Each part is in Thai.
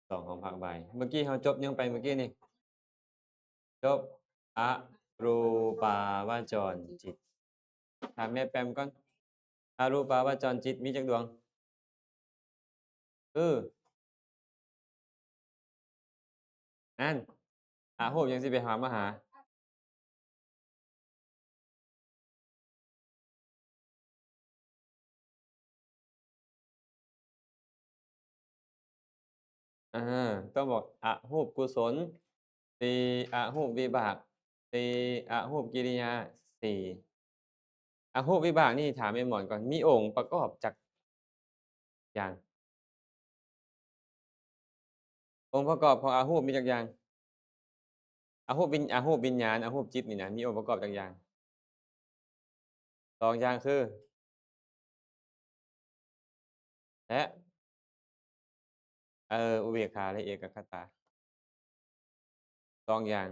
สองของภาคบ่ายเมื่อกี้เขาจบยังไปเมื่อกี้นี่จบอะรูปาวาจรจิตถามแม่แปมก่อนอรูปาวาจรจิตมีจักดวงอันอาโหบยังสิไปหามาหาอ่าต้องบอกอะโหบกุศลสี่อะโหบวิบากสี่อะโหบกิริยาสี่อะโหบวิบากนี่ถามไอ้หมอนก่อนมีองค์ประกอบจากอย่างองค์ประกอบของอะโหบมีจากอย่างอะโหบวิญญาณอะโหบจิตนี่นะมีองค์ประกอบจากอย่างสองอย่างคือและอุเบกขาและเอกคตาสองอย่าง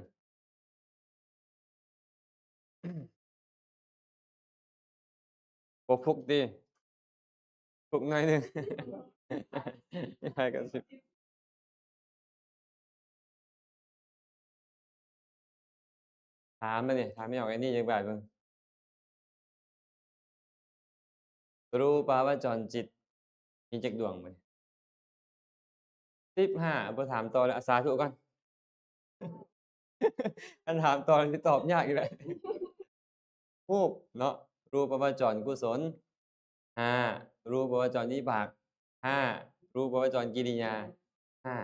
บ่ฟุกติฟุกหน่อยหนึ่งใช่กันสิถามมาดิถามไม่ออกไอ้นี่จักบาทเบิ่งรูปาวจรจิตมีจักดวงไหม15บ่ถามต่อแล้วสาธุก่อนคันถามต่อนี่ตอบยากอีกแล้วรูปเนาะรูปาวจรกุศลห้ารูปาวจรวิบากห้ารูปาวจรกิริยาห้า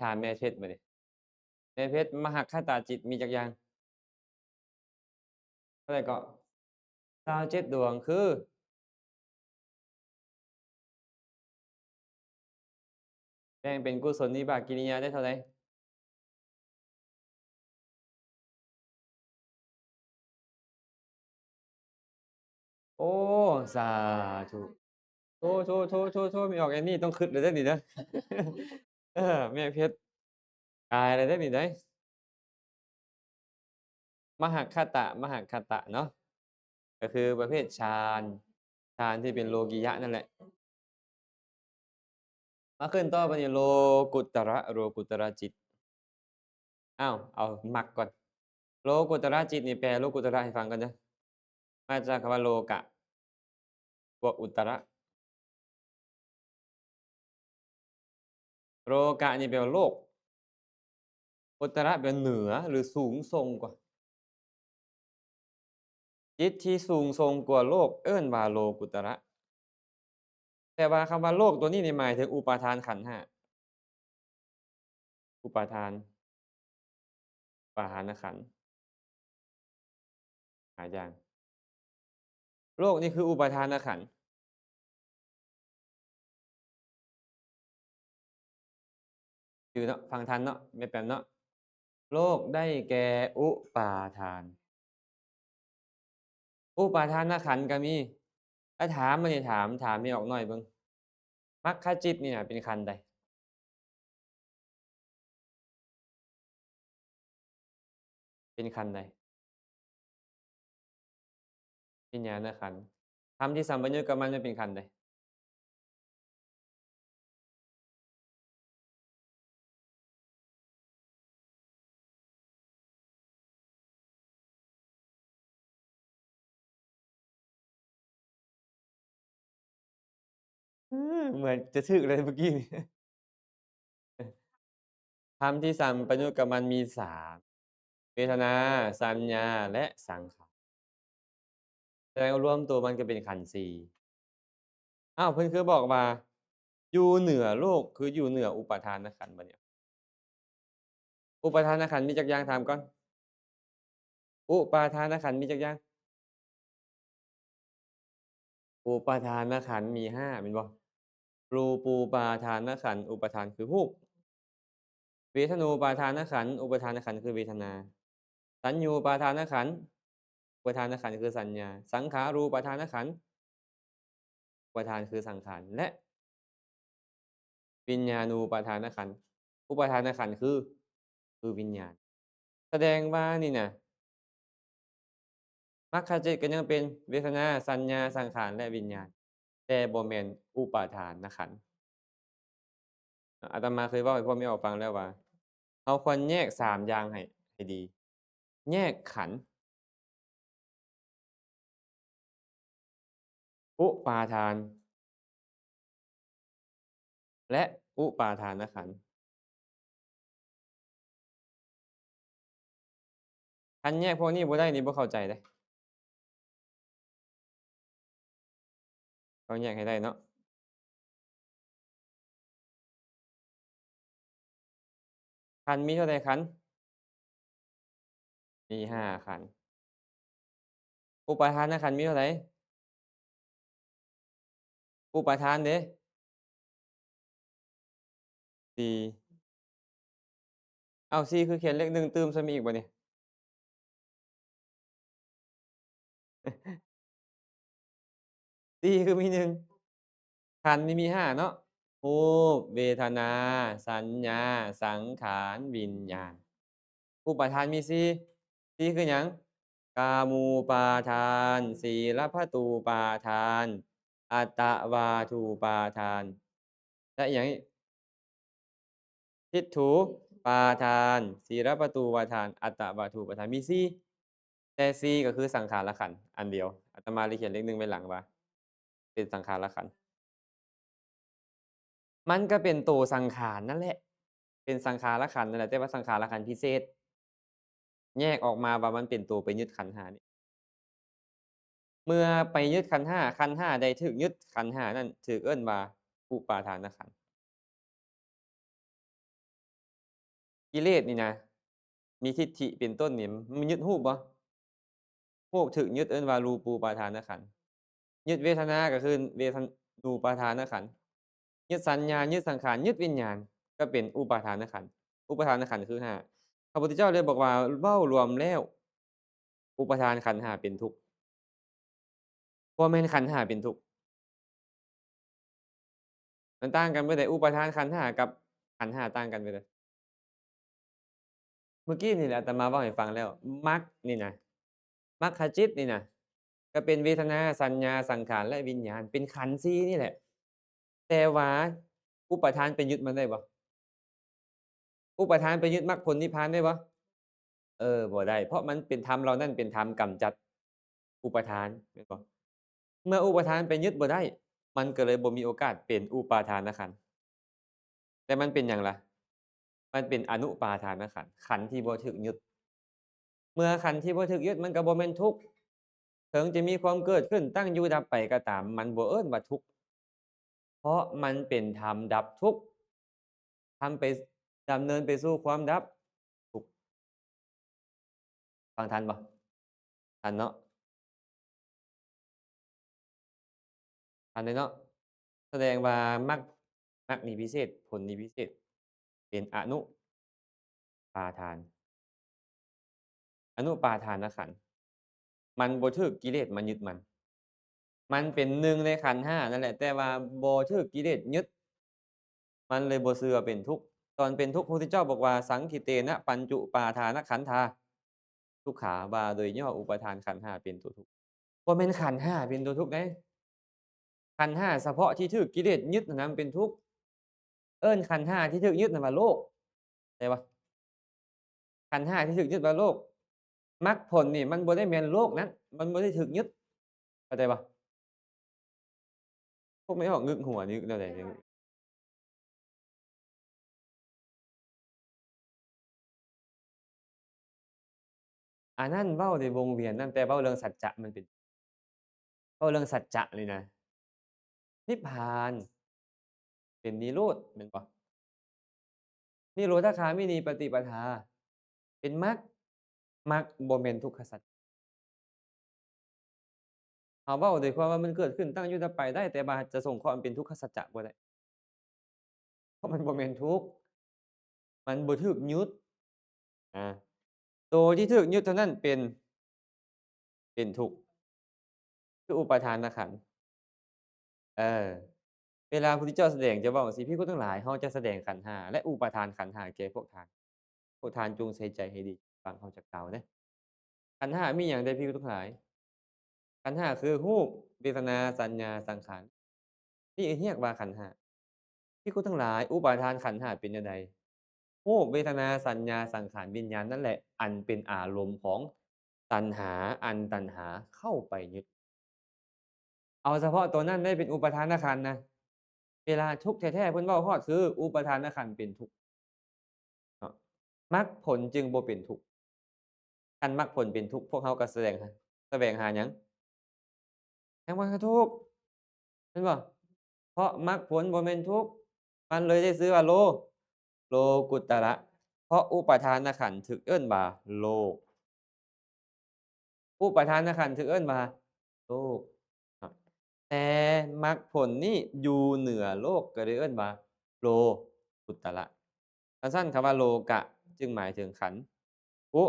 ถามแม่เพชรมาดิแม่เพชรมหคตาจิตมีจักอย่างเท่าไรก็27ดวงคือแบ่งเป็นกุศลวิบากกิริยาได้เท่าไรโอ้สาธุโธไม่ออกไอ้นี่ต้องคิดเลยเด้อนี่เด้อเออแม่เพชรตายเลยเด้อนี่เด้อมหคตะเนาะก็คือประเภทฌานที่เป็นโลกิยะนั่นแหละมาขึ้นต่อไปนี่โลกุตระจิตอ้าวเอามรรคก่อนโลกุตระจิตนี่แปลโลกุตระให้ฟังก่อนเด้อมาจากคำว่าโลกะบวกอุตระโลกะนี่แปลว่าโลกอุตระแปลว่าเหนือหรือสูงส่งกว่าจิตที่สูงส่งกว่าโลกเอิ้นว่าโลกุตระแต่ว่าคำว่าโลกตัวนี้นี่หมายถึงอุปาทานขันธ์5อุปาทานปาทานขันธ์หายังโลกนี่คืออุปาทานขันธ์ชื่อเนาะฟังทันเนาะแม่แปมเนาะโลกได้แก่อุปาทานอุปาทานขันธ์ก็มีถ้าถามมานี่ถามให้ออกหน่อยเบิ่งมรรคจิตนี่น่ะเป็นขันธ์ใดเป็นขันธ์ใดวิญญาณขันธ์ธรรมที่สัมปยุตกับมันเป็นขันธ์ใดเหมือนจะถูกเลยเมื่อกี้นี่ธรรมที่สัมปยุตกับมันมี3เวทนาสัญญาและสังขารแสดงว่ารวมตัวมันก็เป็นขันธ์4อ้าวเพิ่นคือบอกว่าอยู่เหนือโลกคืออยู่เหนืออุปาทานขันธ์บัดเนี่ยอุปาทานขันธ์มีจักอย่างถามก่อนอุปาทานขันธ์มีจักอย่างอุปาทานขันธ์มี5แม่นบ่รูปูปาทานขันธ์อุปทานคือรูปเวทนูปาทานขันธ์อุปทานขันธ์คือเวทนาสัญญูปาทานขันธ์อุปทานขันธ์คือสัญญาสังขารูปาทานขันธ์อุปทานคือสังขารและวิญญาณูปาทานขันธ์อุปทานขันธ์คือวิญญาณแสดงว่านี่น่ะมรรคจิตก็ยังเป็นเวทนาสัญญาสังขารและวิญญาณแต่บ่แม่นอุปาทานขันธ์ อาตมาเคยเว้าให้พ่อแม่ออกฟังแล้วว่าเราควรแยก3อย่างให้ดีแยกขันธ์อุปาทานและอุปาทานขันธ์คันแยกพวกนี้บ่ได้นี่บ่เข้าใจเดะต้องแยกให้ได้เนาะขันธ์มีเท่าใดขันธ์มี5ขันธ์อุปาทานขันธ์มีเท่าไรอุปาทานเด้4อ้าว4คือเขียนเลข1ตืมใส่มาอีกบ่นี่4คือมี1ขันธ์นี่มี5เนาะรูปเวทนาสัญญาสังขารวิญญาณอุปาทานมี4 4คือหยังกามูปาทานสีลพัตตูปาทานอัตตวาทูปาทานและอีกอย่างอีกทิฏฐุปาทานสีลพัตตูปาทานอัตตวาทูปาทานมี4แต่4ก็คือสังขารขันธ์อันเดียวอาตมาเลยเขียนเลข1ไว้หลังว่าเป็นสังขารขันธ์มันก็เป็นตัวสังขารนั่นแหละเป็นสังขารขันธ์นั่นแหละแต่ว่าสังขารขันธ์พิเศษแยกออกมาว่ามันเป็นตัวไปยึดขันธ์5นี่เมื่อไปยึดขันธ์5ขันธ์5ใดถูกยึดขันธ์5นั้นถูกเอิ้นว่าอุปาทานขันธ์ กิเลสนี่นะมีทิฏฐิเป็นต้นนี่มันยึดรูปบ่รูปถูกยึดเอิ้นว่ารูปูปาทานขันธ์ยึดเวทนาก็คือรูปาทานขันธ์ยึดสัญญายึดสังขารยึดวิญญาณก็เป็นอุปาทานขันธ์อุปาทานขันธ์คือ5พระพุทธเจ้าเลยบอกว่าเว้ารวมแล้วอุปาทานขันธ์5เป็นทุกข์บ่แม่นขันธ์5เป็นทุกข์มันต่างกันเบิดใดอุปาทานขันธ์5กับขันธ์5ต่างกันเบิดใดเมื่อกี้นี่แหละอาตมาเว้าให้ฟังแล้วมรรคนี่นะมรรคจิตนี่นะ ก็เป็นเวทนาสัญญาสังขารและวิญญาณเป็นขันธ์4นี่แหละแต่ว่าอุปทานไปยึดมันได้บ่อุปทานไปยึดมรรคผลนิพพานได้บ่เออบ่ได้เพราะมันเป็นธรรมเหล่านั้นเป็นธรรมกำจัดอุปทานแม่นบ่เมื่ออุปทานไปยึดบ่ได้มันก็เลยบ่มีโอกาสเป็นอุปาทานขันธ์แต่มันเป็นหยังล่ะมันเป็นอนุปาทานขันธ์ขันธ์ที่บ่ถูกยึดเมื่อขันธ์ที่บ่ถูกยึดมันก็บ่แม่นทุกข์ถึงจะมีความเกิดขึ้นตั้งอยู่ดับไปก็ตามมันบ่เอิ้นว่าทุกข์ เพราะมันเป็นธรรมดับทุกข์ทำไปดำเนินไปสู่ความดับทุกข์ฟังทันบ่ทันเนาะทันเลยเนาะแสดงว่ามรรคนี่พิเศษผลนี่พิเศษเป็นอนุปาทานอนุปาทานขันธ์มันบ่ถูกกิเลสมายึดมันมันเป็นหนึ่งในขันธ์5นั่นแหละแต่ว่าบ่ถูกกิเลสยึดมันเลยบ่ชื่อว่าเป็นทุกข์ตอนเป็นทุกข์พระพุทธเจ้าบอกว่าสังขิเตนะปัญจุปาทานขันธาทุกขาว่าโดยย่ออุปาทานขันธ์5เป็นตัวทุกข์บ่แม่นขันธ์5เป็นตัวทุกข์เดะ ขันธ์5เฉพาะที่ถูกกิเลสยึดนั่นน่ะมันเป็นทุกข์เอิ้นขันธ์5ที่ถูกยึดน่ะว่าโลกเข้าใจเปล่าขันธ์5ที่ถูกยึดว่าโลกมรรคผลนี่มันบ่ได้แม่นโลกนั้นมันบ่ได้ถูกยึดเข้าใจเปล่าพูดไม่ออกงึกหัวนี่แนวใดนี่อันนั้นเว้าในวงเวียนนั่นแต่เว้าเรื่องสัจจะมันเป็นเว้าเรื่องสัจจะนี่นะนิพพานเป็นนิโรธแม่นบ่นิโรธคามินีปฏิปทาเป็นมรรคมรรคบ่แม่นทุกขสัจเขาเว้าด้วยความว่ามันเกิดขึ้นตั้งอยู่ดับไปได้แต่ว่าจะส่งความเป็นทุกขสัจจะบ่ได้เพราะมันบ่แม่นทุกข์มันบ่ถูกยึดอา ตัวที่ถูกยึดเท่านั้นเป็นทุกข์คืออุปาทานขันธ์เออเวลาพระพุทธเจ้าแสดงจะเว้าจั่งซี้ภิกษุทั้งหลายเราจะแสดงขันธ์5และอุปาทานขันธ์5แก่พวกท่านพวกท่านจงใส่ใจให้ดีฟังเราจะกล่าวเด้อขันธ์5มีหยังใดภิกษุทั้งหลายขันธ์5คือรูปเวทนาสัญญาสังขารนี่เรียกว่าขันธ์5 ภิกขุทั้งหลายอุปาทานขันธ์ห้าเป็นจั่งใดรูปเวทนาสัญญาสังขารวิญญาณนั่นแหละอันเป็นอารมณ์ของตัณหาอันตัณหาเข้าไปยึดเอาเฉพาะตัวนั้นได้เป็นอุปทานขันธ์นะเวลาทุกข์แท้ๆเพิ่นเว้าฮอดคืออุปทานขันธ์เป็นทุกข์เนาะมรรคผลจึงบ่เป็นทุกข์คันมรรคผลเป็นทุกข์พวกเราก็แสวงหาหยังแสวงหาทุกข์แม่นบ่เพราะมรรคผลบ่แม่นทุกข์มันเลยได้ชื่อว่าโลกุตระเพราะอุปทานขันธ์ถูกเอิ้นว่าโลก อุปทานขันธ์ถึกเอิ้นว่าโลกครับแต่มรรคผลนี่อยู่เหนือโลกก็เลยเอิ้นว่าโลกุตระสั้นๆคำว่าโลกะจึงหมายถึงขันธ์อุ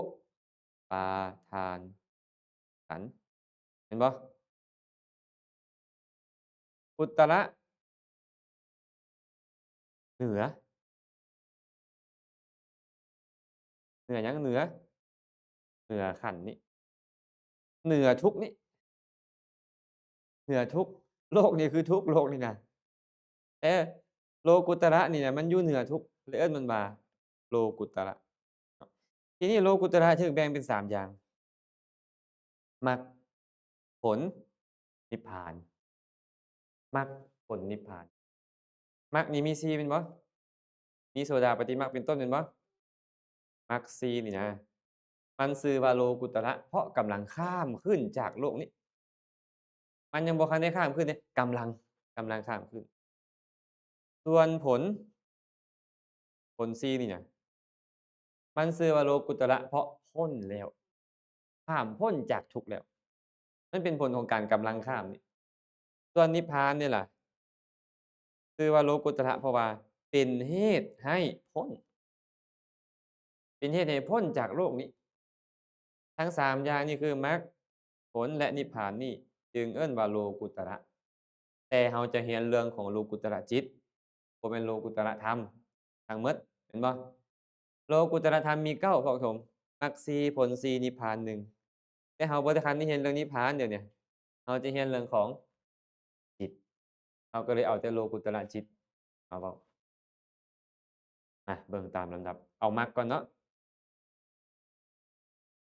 ปาทานขันธ์เห็นบ่กุตระเหนือเหนือหยังเหนือขันธ์นี้เหนือทุกข์นี้เหนือทุกข์โลกนี่คือทุกข์โลกนี่น่ะแต่โลกุตระนี่น่ะมันอยู่เหนือทุกข์เลยเอิ้นมันว่าโลกุตระครับทีนี้โลกุตระถูกแบ่งเป็น3อย่างมรรคผลนิพพานมรรคผลนิพพานมรรคนี่มี4แม่นบ่มีโสดาปัตติมรรคเป็นต้นแม่นบ่มรรค4นี่นะมันชื่อว่าโลกุตระเพราะกำลังข้ามขึ้นจากโลกนี้มันยังบ่ทันได้ข้ามขึ้นเดะกำลังข้ามขึ้นส่วนผล4นี่น่ะมันชื่อว่าโลกุตระเพราะพ้นแล้วข้ามพ้นจากทุกข์แล้วมันเป็นผลของการกำลังข้ามนี่ส่วนนิพพานเนี่ยล่ะชื่อว่าโลกุตระเพราะว่าเป็นเหตุให้พ้นเป็นเหตุให้พ้นจากโลกนี้ ทั้ง3อย่างนี่คือมรรคผลและนิพพานนี่จึงเอิ้นว่าโลกุตระแต่เราจะเรียนเรื่องของโลกุตระจิตบ่แม่นโลกุตระธรรมทั้งหมดแม่นบ่โลกุตระธรรมมี9พราะผมมรรค4ผล4นิพพาน1แต่เราบ่ได้คันได้เรียนเรื่องนิพพานเดี๋ยวเนี้ยเราจะเรียนเรื่องของจิตเราก็เลยเอาแต่โลกุตระจิตมาเว้ามาเบิ่งตามลำดับเอามรรคก่อนเนาะ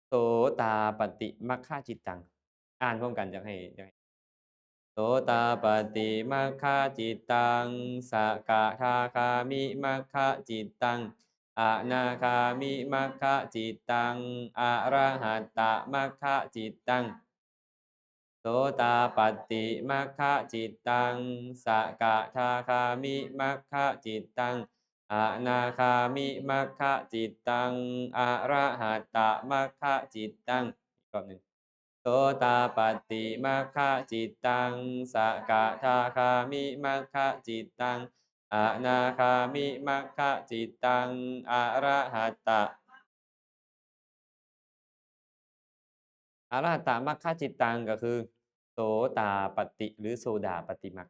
โสตาปัตติมัคคะจิตตังอ่านพร้อมกันอยากให้โสตาปัตติมัคคะจิตตังสกทาคามิมัคคะจิตตังอนาคามิมัคคะจิตตังอรหัตตมัคคะจิตตังโสตาปัตติมัคคะจิตตังสกทาคามิมัคคะจิตตังอนาคามิมัคคะจิตตังอรหัตตมัคคะจิตตังอีกรอบหนึ่ง โสตาปัตติมัคคะจิตตังสกทาคามิมัคคะจิตตังอนาคามิมัคคะจิตตังอรหัตตมัคคะจิตตังก็คือโสตาปัตติหรือโสดาปัตติมรรค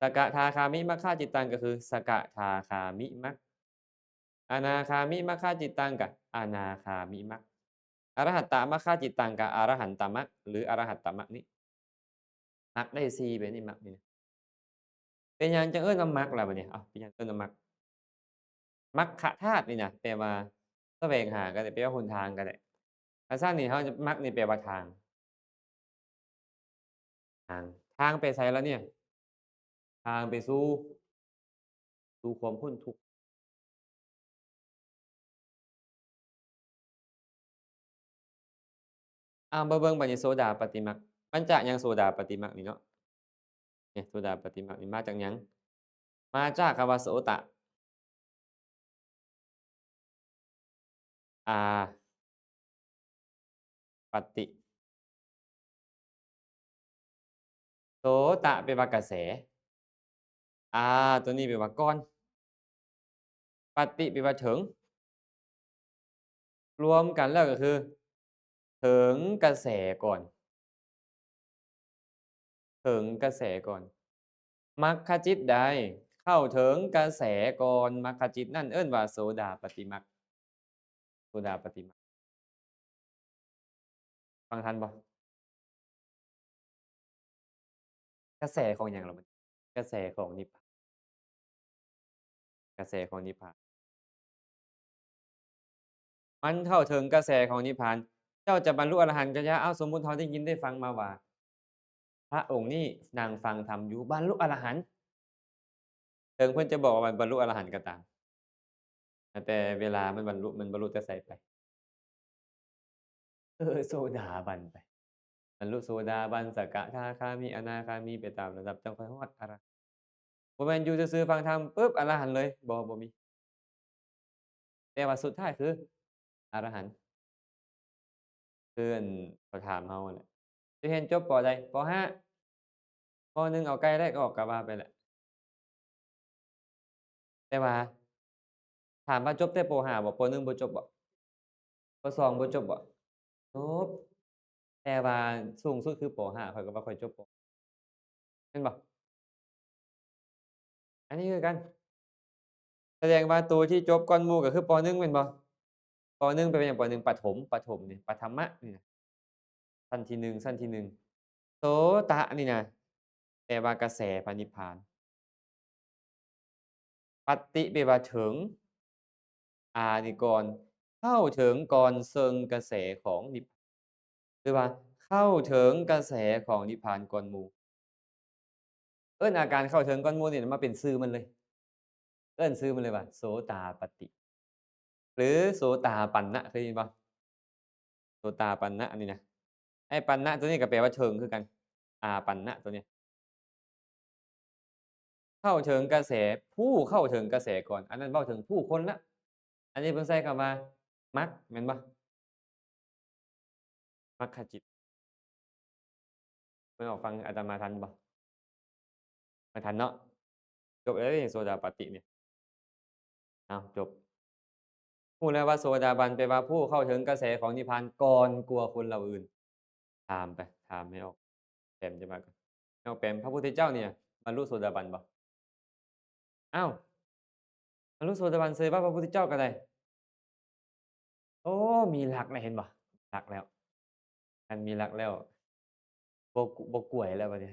สกทาคามิมัคคะจิตตังก็คือสกทาคามิมรรคอนาคามิมัคคะจิตตังก็อนาคามิมรรคอรหัตตมัคคะจิตตังก็อรหันตมรรคหรืออรหัตตมรรคนี้มรรคได้4แบบนี้มรรคนี่เป็นหยังจังเอิ้นว่ามรรคล่ะบัดนี้อ้าวเป็นหยังเอิ้นว่ามรรค มัคคะธาตุนี่นะแปลว่าแสวงหาก็ได้แปลว่าหนทางก็ได้ภาษานี่เขาจะมักนี่แปลว่าทางทางไปไสแล้วเนี่ยทางไปสู่ความพ้นทุกข์มาเบิ่งบัดนี้โสดาปัตติมรรคมันจากหยังโสดาปัตติมรรคนี่เนาะเนี่ยโสดาปัตติมรรคนี่มาจากหยังมาจากคำว่าโสตะอาปัตติโสตะแปลว่ากระแสอาตัวนี้แปลว่าก่อนปัตติแปลว่าถึงรวมกันแล้วก็คือถึงกระแสก่อนถึงกระแสก่อน มรรคจิตใดเข้าถึงกระแสก่อนมรรคจิตนั่นเอิ้นว่าโสดาปัตติมรรคโสดาปัตติมรรคฟังทันบ่กระแสของหยังล่ะบัดนี้กระแสของนิพพาน กระแสของนิพพานมันเข้าถึงกระแสของนิพพานเจ้าจะบรรลุอรหันต์ก็อย่าอ้าวสมมุติเราได้ยินได้ฟังมาว่าพระองค์นี้นั่งฟังธรรมอยู่บรรลุอรหันต์ถึงเพิ่นจะบอกว่ามันบรรลุอรหันต์ก็ตามแต่เวลามันบรรลุแต่ไสไปโซดาบันไปบรรลุโสดาบันสกทาคามีอนาคามีไปตามลำดับจนค่อยฮอดอรหันต์บ่แม่นอยู่ซื่อๆฟังธรรมปึ๊บอรหันต์เลยบ่มีแต่ว่าสุดท้ายคืออรหันต์คืออันเขาถามเรานั่นแหละจะเรียนจบปใดป5ป1เอาไกลได้ก็ออกก็ว่าไปแหละแต่ว่าถามว่าจบแต่ป5บ่ป1บ่จบบ่ป2บ่จบบ่จบแต่ว่าสูงสุดคือป5ข้อยก็ว่าข้อยจบปแม่นบ่อันนี้คือกันแสดงว่าตัวที่จบก่อนหมู่ก็คือป1แม่นบ่ป1ไปเป็นหยังป1ประถมนี่ปฐมนี่นะชั้นที่1ชั้นที่1โสตะนี่นะแปลว่ากระแสพระนิพพานปัตติแปลว่าถึงอานี่ก่อนเข้าถึงก่อนเซิงกระแสของนิพหรือว่าเข้าถึงกระแสของนิพพานก่อนหมู่เอิ้นอาการเข้าถึงก่อนหมู่นี่มาเป็นชื่อมันเลยเอิ้นชื่อมันเลยว่าโสตาปัตติหรือโสตาปันนะเคยได้ยินเปล่าโสตาปันนะนี่นะไอ้ปันนะตัวนี้ก็แปลว่าเชิงคือกันอาปันนะตัวเนี้ยเข้าถึงกระแสผู้เข้าถึงกระแสก่อนอันนั้นเว้าถึงผู้คนแล้วอันนี้เพิ่นใช้คำว่ามรรคแม่นบ่มรรคจิตเพิ่นออกฟังอาตมาทันบ่ไม่ทันเนาะจบแล้วนี่โสดาปัตติเนี่ยอ้าวจบรู้แล้วว่าโสดาบันแปลว่าผู้เข้าถึงกระแสของนิพพานก่อนกว่าคนเหล่าอื่นถามไปถามให้ออกแปมจะมาก่อนให้ออกแปมพระพุทธเจ้าเนี่ยบรรลุโสดาบันบ่อ้าวบรรลุโสดาบันแสดงว่าพระพุทธเจ้าก็ได้โอ้มีหลักแล้วเห็นบ่หลักแล้วคันมีหลักแล้วบ่กล้วยแล้วบัดนี้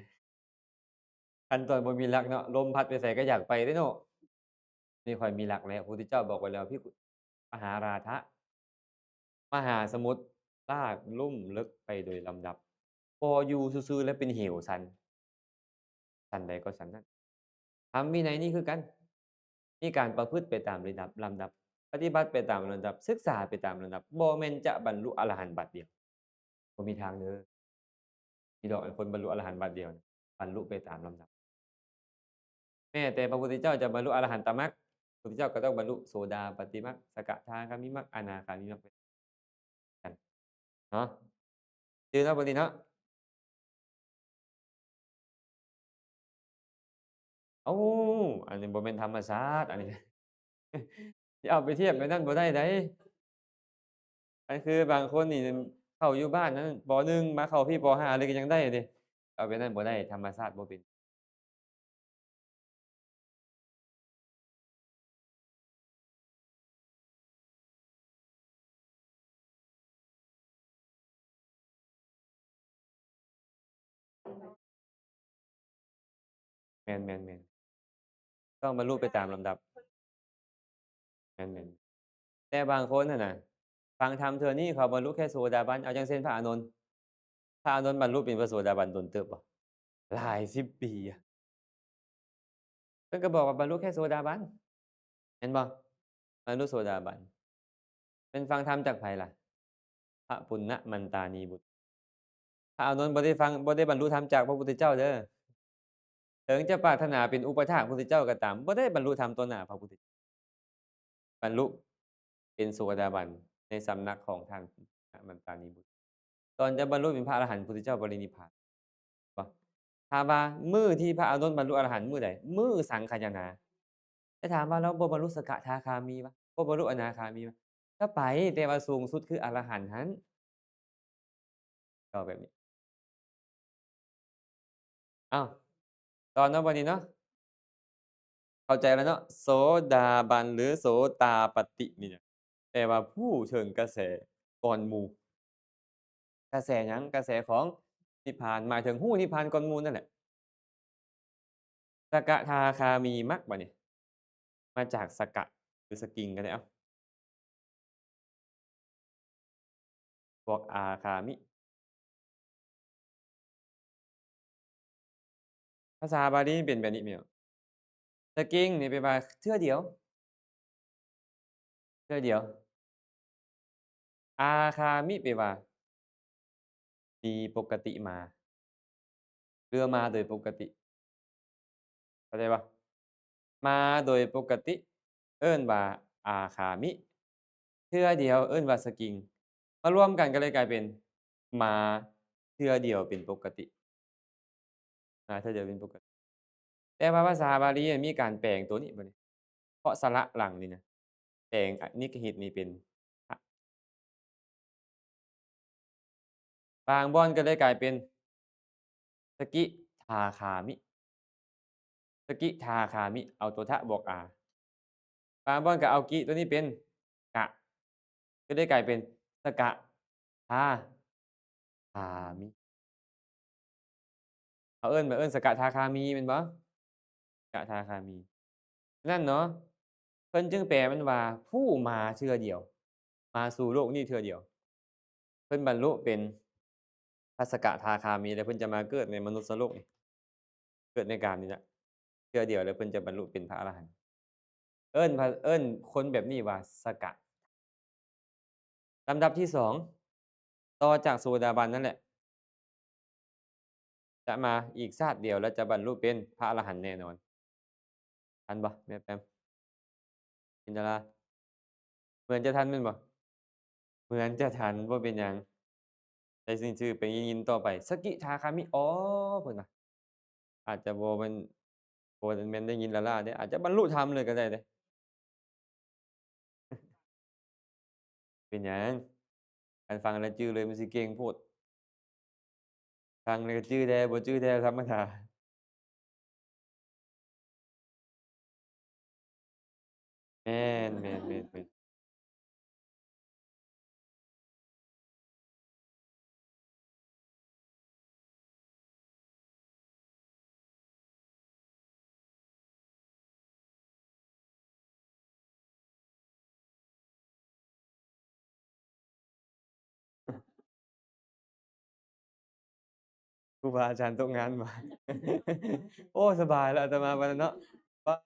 คันตอนบ่มีหลักเนาะลมพัดไปไสก็อยากไปเด้อเนาะนี่ข้อยมีหลักแล้วพระพุทธเจ้าบอกไว้แล้วมหาราทะมหาสมุทรลากลุ่มลึกไปโดยลำดับบ่อยู่ซื่อๆแล้วเป็นเหวซันฉันใดก็ฉันนั้นธรรมวินัยนี่คือกันมีการประพฤติไปตามลำดับปฏิบัติไปตามลำดับศึกษาไปตามลำดับบ่แม่นจะบรรลุอรหันต์บัดเดียวบ่มีทางเด้อมีดอกไอ้คนบรรลุอรหันต์บัดเดียวน่ะบรรลุไปตามลำดับ แม้แต่พระพุทธเจ้าจะบรรลุอรหันตมรรคพระพุทธเจ้าก็ต้องบรรลุโสดาปัตติมรรคสกทาคามิมรรคอนาคามิมรรคไปกันเนาะจือเนาะบัดนี้เนาะอ้าวอันนี้บ่แม่นธรรมศาสตร์อันนี้สิเอาไปเทียบกับนั้นบ่ได้ใดอันคือบางคนนี่เข้าอยู่บ้านนั้นป1มาเข้าพี่ป5เลยก็ยังได้เดะเอาไปนั่นบ่ได้ธรรมศาสตร์บ่เป็นแม่นๆๆต้องบรรลุไปตามลำดับแม่นๆแต่บางคนน่ะน่ะฟังธรรมเทื่อนี้เขาบรรลุแค่โสดาบันเอาอย่างเช่นพระอานนท์พระอานนท์บรรลุเป็นพระโสดาบันโดนเติบบ่ หลายสิบปีอะเพิ่นก็บอกว่าบรรลุแค่โสดาบันเห็นบ่บรรลุโสดาบันเป็นฟังธรรมจากไผล่ะพระปุณณมันตานีบุตรพระอานนท์บ่ได้บรรลุธรรมจากพระพุทธเจ้าเด้อถึงจะปรารถนาเป็นอุปถากพระพุทธเจ้าก็ตามบ่ได้บรรลุธรรมต่อหน้าพระพุทธบรรลุเป็นโสดาบันในสำนักของท่านปุณณมันตานีบุตรตอนจะบรรลุเป็นพระอรหันต์พุทธเจ้าปรินิพพานบ่ถามว่ามื้อที่พระอานนท์บรรลุอรหันต์มื้อใดมื้อสังขายนา แต่ถามว่าแล้วบ่บรรลุสกทาคามีบ่บ่บรรลุอนาคามีบ่ก็ไปแต่ว่าสูงสุดคืออรหันต์หั้นก็แบบนี้อ้าวต่อเนาะบัดนี้เนาะเข้าใจแล้วเนาะโสดาบันหรือโสตาปัตตินี่เนี่ยแปลว่าผู้เชิงกระแสก่อนหมู่กระแสหยังกระแสของนิพพานหมายถึงฮู้นิพพานก่อนหมู่นั่นแหละสกทาคามีมรรคบัดนี้ มาจากสกะหรือสกิงก็ได้เอ้าบวกอาคามิ ภาษาบาลีเป็นแบบนี้แม่นบ่สกิงนี่แปลว่าเทื่อเดียวเทื่อเดียวอาคามิแปลว่ามีปกติมาเรือมาโดยปกติเข้าใจเปล่ามาโดยปกติเอิ้นว่าอาคามิเทื่อเดียวเอิ้นว่าสกิงมารวมกันก็เลยกลายเป็นมาเทื่อเดียวเป็นปกติมาเทื่อเดียวเป็นปกติแต่ว่าภาษาบาลีอะมีการแปลงตัวนี้บัดนี้เพราะสระหลังนี่นะแปลงอนิกหิตนี่เป็นพะบางบ่อนก็เลยกลายเป็นสกิทาคามิ สกิทาคามิเอาตัวทะบวกอาปาบอนกับเอากิตัวนี้เป็นกะก็ได้กลายเป็นสกะทาคามิเขาเอิ้นมาเอิ้นสกะทาคามีแม่นบ่สกะทาคามีนั่นเนาะเพิ่นจึงแปลมันว่าผู้มาเทื่อเดียวมาสู่โลกนี้เทื่อเดียวเพิ่นบรรลุเป็นพระสกทาคามีแล้วเพิ่นจะมาเกิดในมนุษย์โลกนี่เกิดในกามนี้แหละเทื่อเดียวแล้วเพิ่นจะบรรลุเป็นพระอรหันต์เอิ้นคนแบบนี้ว่าสกะ ลำดับที่2ต่อจากโสดาบันนั่นแหละจะมาอีกชาติเดียวแล้วจะบรรลุเป็นพระอรหันต์แน่นอนทันบ่แม่แปมจินตราเหมือนจะทันแม่นบ่เหมือนจะทันบ่เป็นหยังแต่สิชื่อไปยินๆต่อไปสกิทาคามิอ๋อเพิ่นว่าอาจจะบ่แม่นบ่แม่นได้ยินแล้วล่ะเดะอาจจะบรรลุธรรมเลยก็ได้เดะเป็นหยังคันฟังแล้วจื้อเลยมันสิเก่งโพดฟังแล้วก็จื้อแท้บ่จื้อแท้ธรรมดาแม่นๆๆๆ ครูบาอาจารย์ตกงานมาโอ้สบายแล้วอาตมาวันนั้นเนาะบาย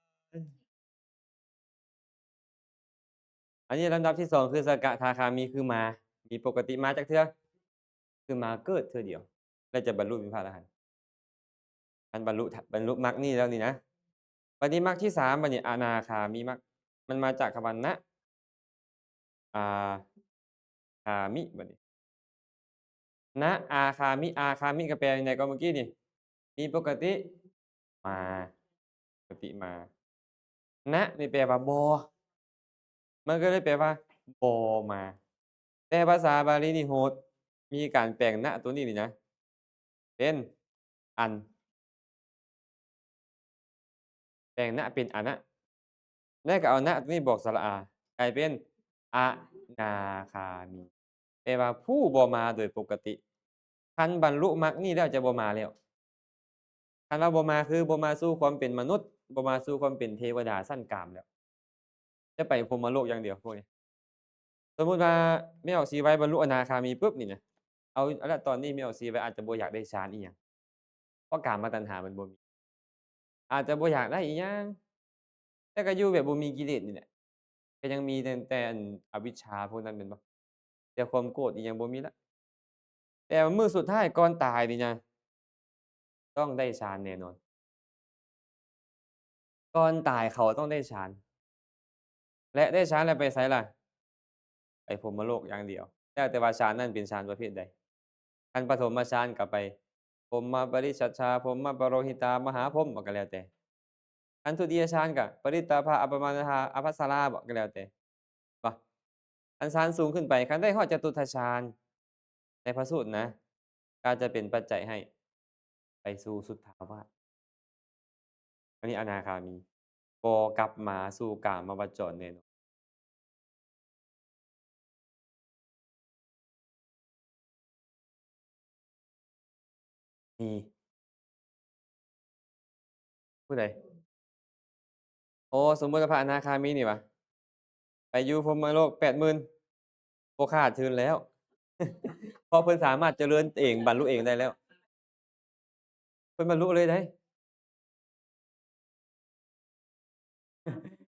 อันนี้ลำดับที่2คือสกทาคามีคือมามีปกติมาจักเทื่อคือมาเกิดเทื่อเดียวแล้วจะบรรลุเป็นพระอรหันต์คันบรรลุมรรคนี้แล้วนี่นะบัดนี้มรรคที่3บัดนี้อนาคามิมรรคมันมาจากคำว่านะอาคามิบัดนี้นะอาคามิอาคามิก็แปลยังไงก็เมื่อกี้นี่มีปกติมาปกติมานะนี่แปลว่าบ่มันก็เลยแปลว่าบ่มา แต่ภาษาบาลีนี่โหดมีการแปลงนะตัวนี้นี่นะเป็นอันแปลงนะเป็นอะนะแล้วก็เอานะตัวนี้บวกสระอากลายเป็นอะนาคามีแปลว่าผู้บ่มาโดยปกติคันบรรลุมรรคนี้แล้วจะบ่มาแล้วคันว่าบ่มาคือบ่มาสู่ความเป็นมนุษย์บ่มาสู่ความเป็นเทวดาชั้นกลามแล้วจะไปพรหมโลกอย่างเดียวพวกนี้สมมุติว่าแม่ออกสีไว้บรรลุอนาคามีปุ๊บนี่นะเอาละตอนนี้แม่ออกสีไว้อาจจะบ่อยากได้ฌานอิหยังเพราะกามตัณหามันบ่มี อาจจะบ่อยากได้อิหยังแต่ก็อยู่แบบบ่มีกิเลสนี่แหละก็ยังมีแต่อันอวิชชาพวกนั้นแม่นบ่แต่ความโกรธนี่ยังบ่มีแล้วแต่ว่ามื้อสุดท้ายก่อนตายนี่นะต้องได้ฌานแน่นอนก่อนตายเขาต้องได้ฌานและได้ฌานแล้วไปไสล่ะไปพรหมโลกอย่างเดียวแล้วแต่ว่าฌานนั้นเป็นฌานประเภทใดคันปฐมฌานก็ไปพรหมปริสัชชาพรหมปโรหิตามหาพรหมก็แล้วแต่คันทุติยฌานก็ปริตตภาอัปปมาณฑาอภัสราบ่ก็แล้วแต่บ่ อันฌานสูงขึ้นไปคันได้ฮอดจตุตถฌานในพระสูตรนะก็จะเป็นปัจจัยให้ไปสู่สุทธาวาสอันนี้อนาคามีบ่กลับมาสู่กามวจรแน่นอนมีผู้ใด โอ้ สมมุติว่าพระอนาคามีนี่หว่าไปอยู่พรหมโลก80,000บ่คร้าถือแล้ว เพราะเพิ่นสามารถเจริญเองบรรลุเองได้แล้วเพิ่นบรรลุเลยได้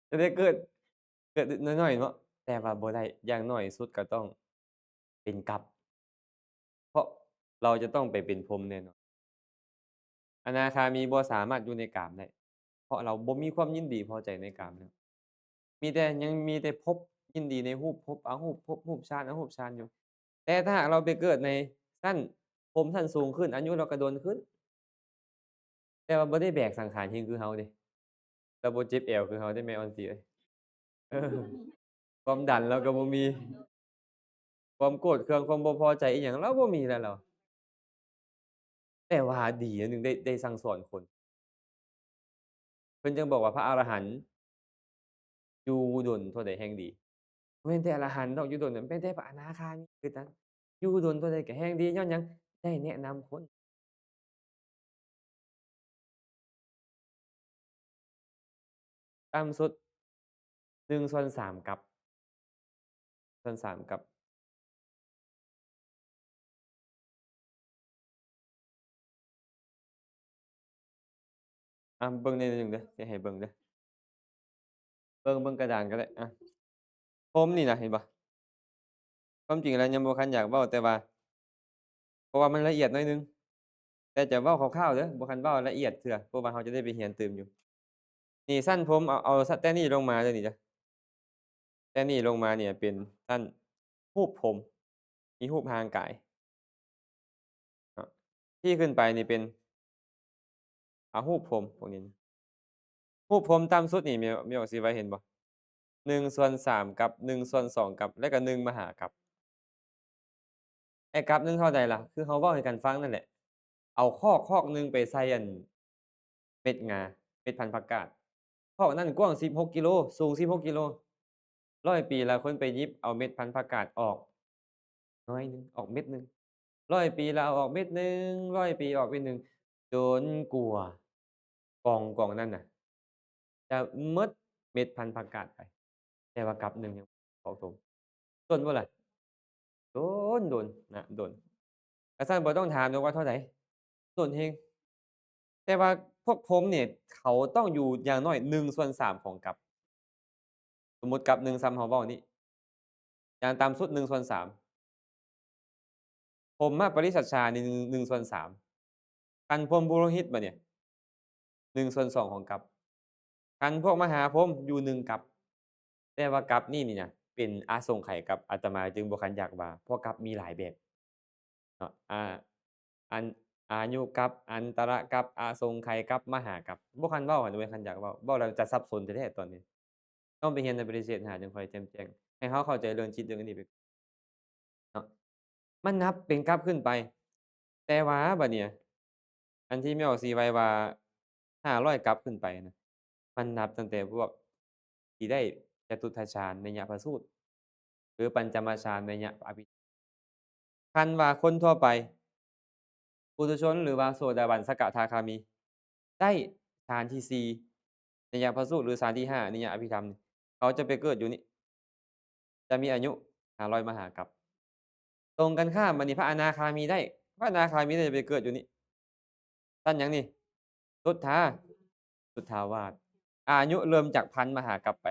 จะได้เกิดน้อยๆเนาะแต่ว่าบ่ได้อย่างน้อยสุดก็ต้องเป็นกรรมเพราะเราจะต้องไปเป็นพรหมแน่นอนอนาคามีบ่สามารถอยู่ในกามได้เพราะเราบ่มีความยินดีพอใจในกามแล้วยังมีแต่ภพยินดีในรูปภพอรูปภพรูปฌานอรูปฌานอยู่แต่ถ้าหากเราไปเกิดในชั้นพรหมชั้นสูงขึ้นอายุเราก็โดนขึ้นแต่ว่าบ่ได้แบกสังขารหิ้งคือเฮาเดะเราบ่เจ็บเอวคือเฮาเดะแม่ออนสิเอ้ยเออความดันเราก็บ่มีความโกรธเคืองความบ่พอใจอิหยังเราบ่มีแล้วแต่ว่าดีอันหนึ่งได้สั่งสอนคนเพิ่นจึงบอกว่าพระอรหันต์อยู่ดลเท่าใดแฮ่งดีบ่แม่นแต่อรหันต์ดอกอยู่ดลน่ะแม้แต่พระอนาคามีคือกันอยู่ดลเท่าใดก็แฮ่งดีญ้อนหยังได้แนะนำคนต่ำสุด1/3กัป1/3กัปเบิ่งในหนึ่งเด้อสิให้เบิ่งเด้อเบิ่งกระดานก็ได้ผมนี่น่ะเห็นบ่ความจริงแล้วยังบ่คันอยากเว้าแต่ว่าเพราะว่ามันละเอียดหน่อยหนึ่งแต่จะเว้าคร่าวๆเด้อบ่คันเว้าละเอียดเทื่อเพราะว่าเราจะได้ไปเรียนเติมอยู่นี่สั้นผมเอาแต่นี้ลงมาเด้อนี่เด้อแต่นี้ลงมาเนี่ยเป็นสั้นรูปผมมีรูปร่างกายเนาะที่ขึ้นไปนี่เป็นรูปผมพวกนี้รูปผมต่ำสุดนี่แม่ออกสิว่าเห็นบ่1/3กับ1/2กับแล้วก็1มหากัปไอ้กัปหนึ่งเท่าใดล่ะคือเราเว้าให้กันฟังนั่นแหละเอาคอกหนึ่งไปใส่เม็ดงาเม็ดพันธุ์ผักกาดคอกนั้นกว้าง16กิโลสูง16กิโล100ปีแล้วคนไปหยิบเอาเม็ดพันธุ์ผักกาดออกน้อยหนึ่งออกเม็ดหนึ่ง100ปีแล้วเอาออกเม็ดหนึ่ง100ปีออกเม็ดหนึ่งจนกว่ากองนั้นน่ะจะหมดเม็ดพันธุ์ผักกาดไปแต่ว่ากัปหนึ่งยังเหมาะสมโดนบ่ล่ะโดนนะโดนกระซั้นบ่ต้องถามดอกว่าเท่าใดโดนแรงแต่ว่าพวกผมเนี่ยเขาต้องอยู่อย่างน้อย1/3ของกัปสมมุติกัปหนึ่งส่ำเฮาเว้านี้อย่างต่ำสุด1/3ผมอะปริษัทชานี่1/3คันพรหมปุโรหิตบัดเนี่ย1/2ของกัปคันพวกมหาพรหมอยู่1กัปแต่ว่ากัปนี่น่ะเป็นอาสงไขยกัปอาตมาจึงบ่คันอยากว่าเพราะกัปมีหลายแบบ เนาะอันอายุกัปอันตรกัปอาสงไขยกัปมหากัปบ่คันเว้าอะบ่คันอยากเว้าเว้าแล้วจะสับสนแท้ๆตอนนี้ต้องไปเรียนในปริเชษฐ์หาจั่งค่อยแจ่มแจ้งให้เราเข้าใจเรื่องจิตเรื่องอันนี้ไปเนาะมันนับเป็นกัปขึ้นไปแต่ว่าบัดเนี่ยอันที่แม่ออกสีไว้ว่า500กัปขึ้นไปนะมันนับตั้งแต่พวกที่ได้จตุตถฌานนัยยะพสูตรหรือปัญจมฌานนัยยะอภิคันว่าคนทั่วไป ปุถุชนหรือว่าโสดาบันสกทาคามีได้ฌานที่4ในยามพระสูตรหรือฌานที่5ในยามอภิธรรมนี่เขาจะไปเกิดอยู่นี่จะมีอายุ500มหากัปตรงกันข้ามบัดนี้พระอนาคามีได้พระอนาคามีได้ไปเกิดอยู่นี่ชั้นหยังนี่สุทธาสุทธาวาสอายุเริ่มจากพันมหากัปไป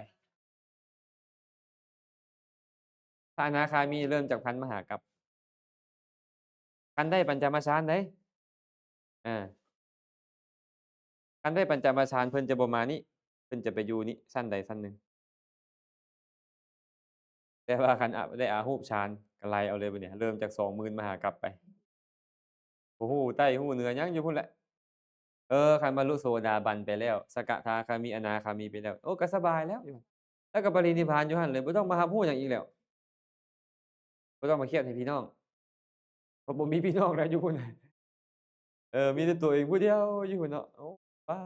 พระอนาคามีเริ่มจากพันมหากัปคันได้ปัญจมฌานได้อาคันได้ปัญจมฌานเพิ่นจะบ่มานี้เพิ่นจะไปอยู่นี้ชั้นใดชั้นหนึ่ง แต่ว่าคันได้อารูปฌานก็ไล่เอาเลยบัดนี้เริ่มจาก20,000มหากรัปไปบ่ฮู้ใต้ฮู้เหนือยังอยู่พู้นแหละคันบรรลุโสดาบันไปแล้วสกทาคามีอนาคามีไปแล้วโอ้ก็สบายแล้วอยู่แล้วก็ปรินิพพานอยู่หั่นเลยบ่ต้องมารับรู้หยังอีกแล้วบ่ต้องมาเครียดให้พี่น้องเพราะบ่มีพี่น้องแล้วอยู่พุ่นน่ะมีแต่ตัวเองผู้เดียวอยู่พุ่นเนาะโอ้ป๊า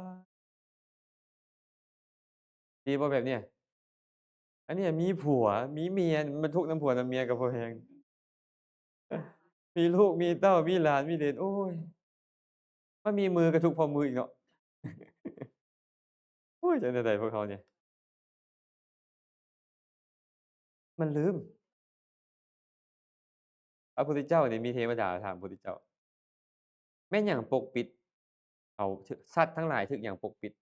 ดีบ่แบบเนี้ยอันเนี้ยมีผัวมีเมียมันทุกข์นำผัวนำเมียก็พอแรงมีลูกมีเต้ามีหลานมีเหลนโอ๊ยถ้ามีมือก็ทุกข์เพราะมืออีกเนาะโอ๊ยจะจั่งใดพวกเขาเนี่ย มันลืมพระพุทธเจ้านี่มีเทวดาถามพระพุทธเจ้าแม่นหยังปกปิดเขาถึกสัตว์ทั้งหลายถึกหยังปกปิด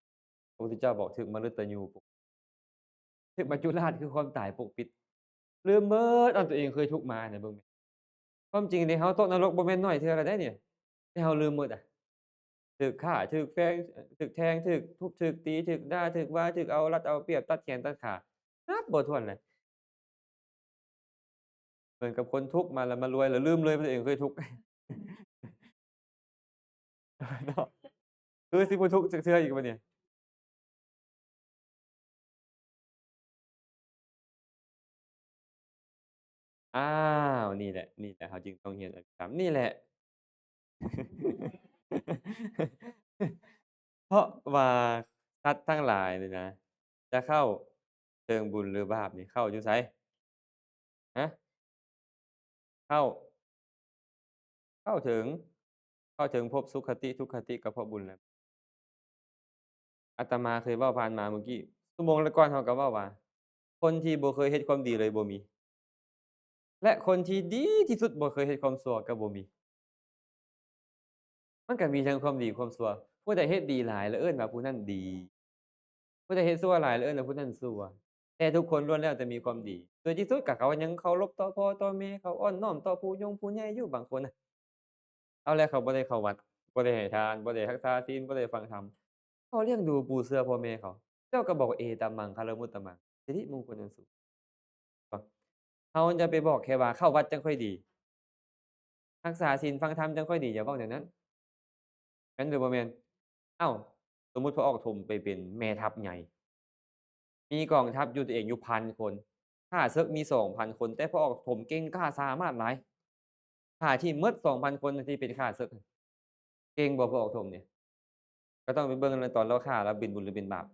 พระพุทธเจ้าบอกถึกมฤตยูปกถึกมัจจุราชคือความตายปกปิดลืมเบิดอันตัวเองเคยทุกข์มาเนี่ยเบิ่งแหมความจริงนี่เฮาตกนรกบ่แม่นน้อยเทื่อแล้วเดะเนี่ยแต่เฮาลืมหมดอะถูกฆ่าถูกแฟนถูกแทงถูกทุบถูกตีถูกด่าถูกว่าถูกเอารัดเอาเปรียบตัดแขนตัดขานับบ่ถ้วนเลยเหมือนกับคนทุกข์มาแล้วมารวยแล้วลืมเลยว่าตัวเองเคยทุกข์เนาะคือสิบ่ทุกข์จักเทื่ออีกบัดเนี่ย อ้าวนี่แหละนี่แหละเขาจึงต้องเรียนอภิธรรมนี่แหละเพราะว่าสัตว์ทั้งหลายนี่นะจะเข้าเชิงบุญหรือบาปนี่เข้าอยู่ไสฮะเข้าเข้าถึงเข้าถึงภพสุขติทุกขติก็เพราะบุญแหละอาตมาเคยเว้าผ่านมาเมื่อกี้ชั่วโมงก่อนเราก็เว้าว่าคนที่บ่เคยเฮ็ดความดีเลยบ่มีและคนที่ดีที่สุดบ่เคยเฮ็ดความชั่วก็บ่มี มันก็มีทั้งความดีความชั่วผู้ใดเฮ็ดดีหลายแล้วเอิ้นว่าผู้นั้นดีผู้ใดเฮ็ดชั่วหลายแล้วเอิ้นว่าผู้นั้นชั่วแต่ทุกคนล้วนแล้วแต่มีความดีโดยที่สุดก็เขายังเคารพต่อพ่อต่อแม่เขาอ่อนน้อมต่อผู้ใหญ่อยู่บางคนน่ะเอาแล้วเขาบ่ได้เข้าวัดบ่ได้ให้ทานบ่ได้รักษาศีลบ่ได้ฟังธรรมเขาเลี้ยงดูปูเสือพ่อแม่เขาเจ้าก็บอกว่าเอตัมมังคะระมุตตมังสิริมงคลอันสูงเนาะเราอย่าไปบอกแค่ว่าเข้าวัดจังค่อยดีรักษาศีลฟังธรรมจังค่อยดีอย่าเว้าแบบนั้นแม่นหรือบ่แม่น อ้าวสมมุติพระออกธงไปเป็นแม่ทัพใหญ่มีกองทัพอยู่ตัวเองอยู่1,000คนข้าศึกมี2,000คนแต่พระออกธงเก่งกล้าสามารถหลายฆ่าทิ่มหมด2,000คนที่เป็นข้าศึกเก่งบ่พระออกธงเนี่ยก็ต้องไปเบิ่งเลยตอนเราฆ่าเราเป็นบุญหรือเป็นบาป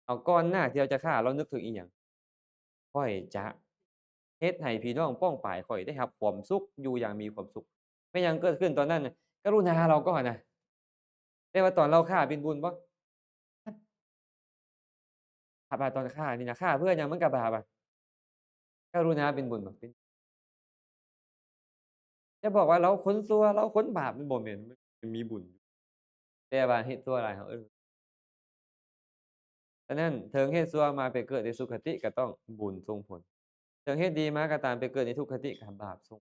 เอาก่อนหน้าที่เราจะฆ่าเรานึกถึงอิหยังข้อยจะเฮ็ดให้พี่น้องป้องปรายข้อยได้รับความสุขอยู่อย่างมีความสุขไม่หยังเกิดขึ้นตอนนั้นน่ะกรุณาเราก่อนน่ะแต่ว่าตอนเราฆ่าเป็นบุญบ่ บาปตอนฆ่านี่นะฆ่าเพื่อนหยังมันก็บาปอะกรุณาเป็นบุญบ่เป็นจะบอกว่าเราคนชั่วเราคนบาปมันบ่แม่นมันมีบุญแต่ว่าเฮ็ดชั่วหลายเขาฉะนั้นเทิงเฮ็ดชั่วมาไปเกิดในสุคติก็ต้องบุญส่งผลเทิงเฮ็ดดีมาก็ตามไปเกิดในทุกขติก็บาปส่ง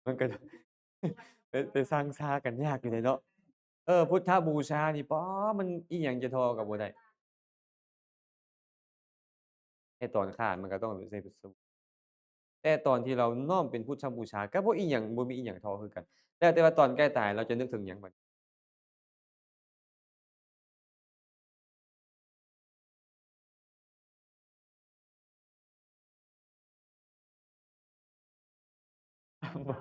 มันก็ไปสร้างชากันยากอยู่เลยเนาะพุทธบูชานี่ป๋มันอิหยังจะทอกับบ่ได้ไอ้ตอนฆ่ามันก็ต้องใช้แต่ตอนที่เราน้อมเป็นพุทธบูชาก็บ่อิหยังบ่มีอิหยังท้อคือกันแล้วแต่ว่าตอนใกล้ตายเราจะนึกถึงหยังบัดบ่